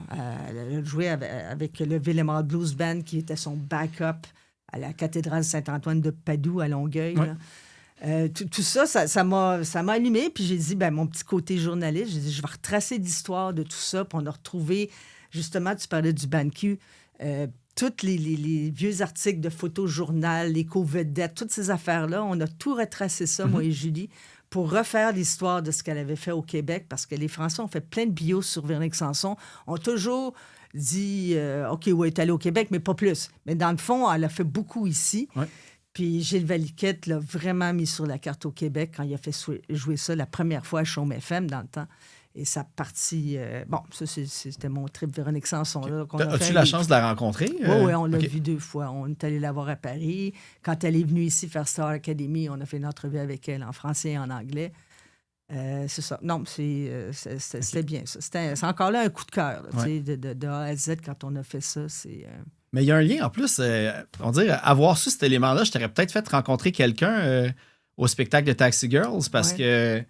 Elle a joué avec le Villemont Blues Band, qui était son backup à la cathédrale Saint-Antoine de Padoue à Longueuil. Ouais. Là. Tout ça, ça m'a allumé. Puis j'ai dit, mon petit côté journaliste, j'ai dit, je vais retracer l'histoire de tout ça. Puis on a retrouvé, justement, tu parlais du BANQ, tous les vieux articles de photojournal, les co-vedettes, toutes ces affaires-là. On a tout retracé ça, moi et Julie, pour refaire l'histoire de ce qu'elle avait fait au Québec, parce que les Français ont fait plein de bios sur Véronique Sanson, ont toujours dit, OK, oui, elle est allée au Québec, mais pas plus. Mais dans le fond, elle a fait beaucoup ici. Ouais. Puis Gilles Valiquette l'a vraiment mis sur la carte au Québec quand il a fait jouer ça la première fois à Chaume FM dans le temps. Et ça partit... ça, c'était mon trip Véronique Sanson. Là, qu'on a fait As-tu un la livre. chance de la rencontrer? Oui, on l'a OK. vue 2 fois. On est allé la voir à Paris. Quand elle est venue ici faire Star Academy, on a fait une entrevue avec elle en français et en anglais. C'est ça. Non, c'était bien ça. C'est encore là un coup de cœur, là, tu sais, de A à Z quand on a fait ça. Mais il y a un lien en plus. On dirait, avoir su cet élément-là, je t'aurais peut-être fait rencontrer quelqu'un au spectacle de Taxi Girls parce que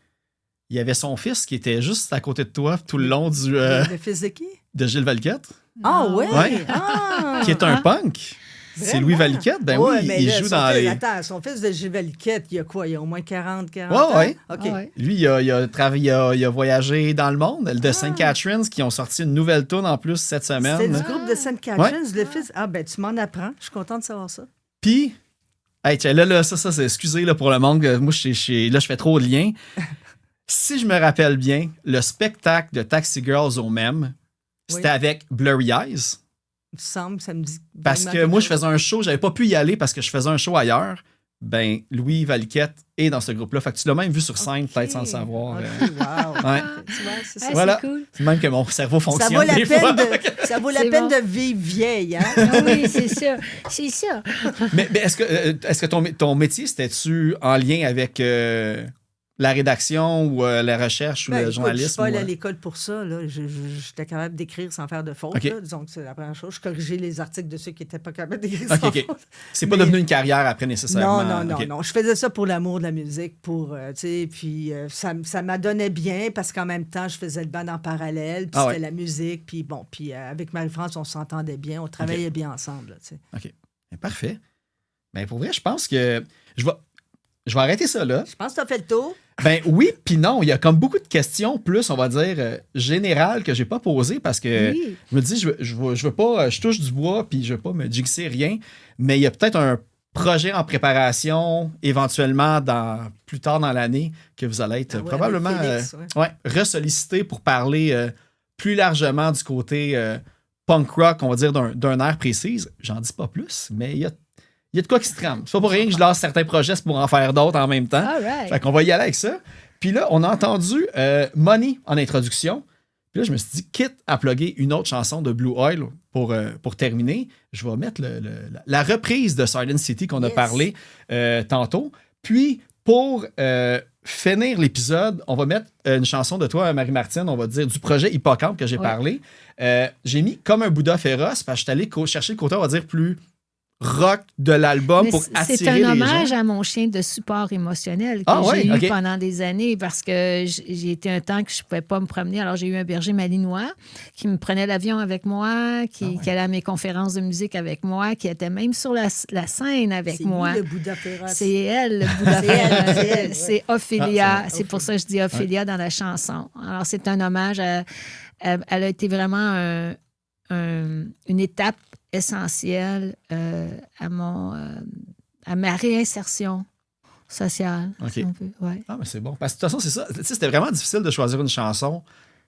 il y avait son fils qui était juste à côté de toi tout le long Le fils de qui? de Gilles Valiquette, Ah oui? Ouais. Ah! qui est un punk. C'est Louis Valiquette? Ben Ouais, oui, mais il là, joue son dans fils- les... Attends, son fils de Gilles Valiquette, il y a quoi? Il y a au moins 40 Ouais, ans? ouais. OK. Ah ouais. Lui, il a travaillé, il a voyagé dans le monde. De St. Catharines, qui ont sorti une nouvelle tune en plus cette semaine. C'était du groupe de St. Catharines, le fils. Ah, ben, tu m'en apprends. Je suis contente de savoir ça. Puis, hey, tiens, là, ça, c'est excusez là, pour le manque. Moi, là, je fais trop de liens. Si je me rappelle bien, le spectacle de Taxi Girls au même, c'était avec Blurry Eyes. Il me semble que ça me dit. Parce que moi, je faisais un show, j'avais pas pu y aller parce que je faisais un show ailleurs. Ben, Louis Valiquette est dans ce groupe-là. Fait que tu l'as même vu sur scène, peut-être sans le savoir. OK, wow. Ouais. Tu vois, c'est ça. Ah, Voilà. c'est cool. C'est même que mon cerveau fonctionne. Ça vaut la des fois. ça vaut la C'est peine bon. de vivre vieille, hein? Ah oui, c'est ça. C'est ça. Mais est-ce que ton métier, c'était-tu en lien avec la rédaction ou la recherche ou Ben, le écoute, journalisme? je suis pas allée ou, à l'école pour ça. Là. J'étais capable d'écrire sans faire de fautes. OK. Là. Disons que c'est la première chose. Je corrigeais les articles de ceux qui n'étaient pas capables d'écrire OK, sans OK. faute. C'est pas Mais- devenu une carrière après nécessairement. OK. Non. Je faisais ça pour l'amour de la musique, pour, tu sais, puis ça m'adonnait bien parce qu'en même temps, je faisais le band en parallèle, puis Ah c'était ouais. la musique, puis bon, puis avec Marie-France, on s'entendait bien, on travaillait bien ensemble, là, tu sais. OK. Ben, parfait. Ben, pour vrai, je pense que je vais arrêter ça là. Je pense que tu as fait le tour. Ben oui, puis non. Il y a comme beaucoup de questions, plus, on va dire, générales que j'ai pas posées parce que Oui. je me dis, je veux pas, je touche du bois, puis je veux pas me jinxer rien, mais il y a peut-être un projet en préparation, éventuellement plus tard dans l'année, que vous allez être Ah ouais, probablement avec Félix, ouais. ressollicité pour parler plus largement du côté punk rock, on va dire, d'un air précise. J'en dis pas plus, mais il y a de quoi qui se trame. C'est pas pour rien que je lance certains projets, c'est pour en faire d'autres en même temps. All right. Fait qu'on va y aller avec ça. Puis là, on a entendu Money en introduction. Puis là, je me suis dit, quitte à plugger une autre chanson de Blue Oil pour terminer, je vais mettre la reprise de Silent City qu'on a Yes. parlé tantôt. Puis, pour finir l'épisode, on va mettre une chanson de toi, Marie-Martine, on va dire, du projet Hippocampe que j'ai Ouais. parlé. J'ai mis Comme un Bouddha féroce, parce que je suis allé chercher le côté, on va dire, plus rock de l'album Mais pour c'est attirer un les hommage gens. à mon chien de support émotionnel que Ah ouais, j'ai eu ok. pendant des années parce que j'ai été un temps que je ne pouvais pas me promener. Alors, j'ai eu un berger malinois qui me prenait l'avion avec moi, qui allait à mes conférences de musique avec moi, qui était même sur la scène avec C'est moi. lui, le Bouddha féroce. C'est elle, le Bouddha C'est elle, féroce. c'est elle, ouais. C'est Ophélia. Ah, C'est pour ça que je dis Ophélia dans la chanson. Alors, c'est un hommage elle a été vraiment une étape essentielle à ma réinsertion sociale. OK. Si on veut. Ouais. Ah, mais c'est bon. Parce que de toute façon, c'est ça. Tu sais, c'était vraiment difficile de choisir une chanson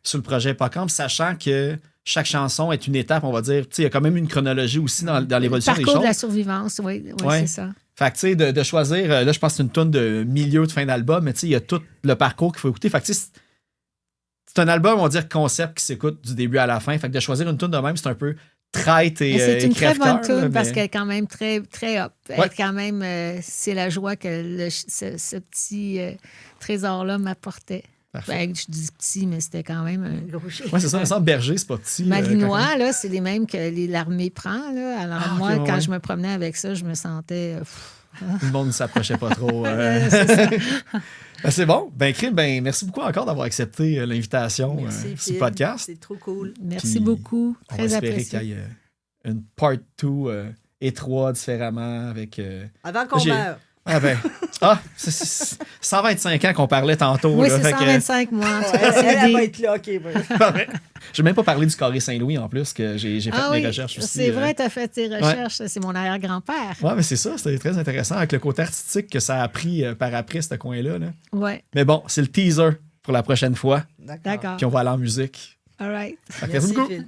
sur le projet Hippocampe, sachant que chaque chanson est une étape, on va dire. Tu sais, il y a quand même une chronologie aussi dans l'évolution des Parcours choses. de la survivance, oui, Ouais. c'est ça. Fait que, tu sais, de choisir, là, je pense que c'est une tonne de milieu de fin d'album, mais tu sais, il y a tout le parcours qu'il faut écouter. Fait que, tu sais, c'est un album, on va dire, concept qui s'écoute du début à la fin. Fait que de choisir une tune de même, c'est un peu traite et Mais c'est une très bonne crève-cœur, là, tune parce mais- qu'elle est quand même très, très up. Elle Ouais. est quand même, c'est la joie que ce petit trésor-là m'apportait. Parfait. Ben, je dis petit, mais c'était quand même un Gros chien. Ouais, c'est ça. Sans berger, c'est pas petit. Malinois, là, c'est les mêmes que l'armée prend. Là. Alors, Ah, moi, ok, ouais, quand ouais. je me promenais avec ça, je me sentais. Le monde ne s'approchait pas trop. C'est ça. Ben, c'est bon. Ben, Crime, ben, merci beaucoup encore d'avoir accepté l'invitation Merci, sur le Phil. podcast. C'est trop cool. Merci Puis, beaucoup. On va Très espérer apprécié. qu'il y ait une part 2 et 3 différemment avec. Avant qu'on J'ai- meure. Ah ben. C'est 125 ans qu'on parlait tantôt. Oui, là, c'est fait que- 125 mois. En tout Ouais, cas, c'est elle des- va être là, OK. ouais. J'ai même pas parlé du Carré Saint-Louis en plus, que j'ai fait Ah mes oui, recherches aussi. c'est vrai, tu as fait tes recherches. C'est mon arrière-grand-père. Ouais, mais c'est ça, c'était très intéressant avec le côté artistique que ça a pris par après, ce coin-là. Là. Oui, Mais bon, c'est le teaser pour la prochaine fois. D'accord. d'accord. Puis on va aller en musique. All right. Fait que Merci, beaucoup. Phil.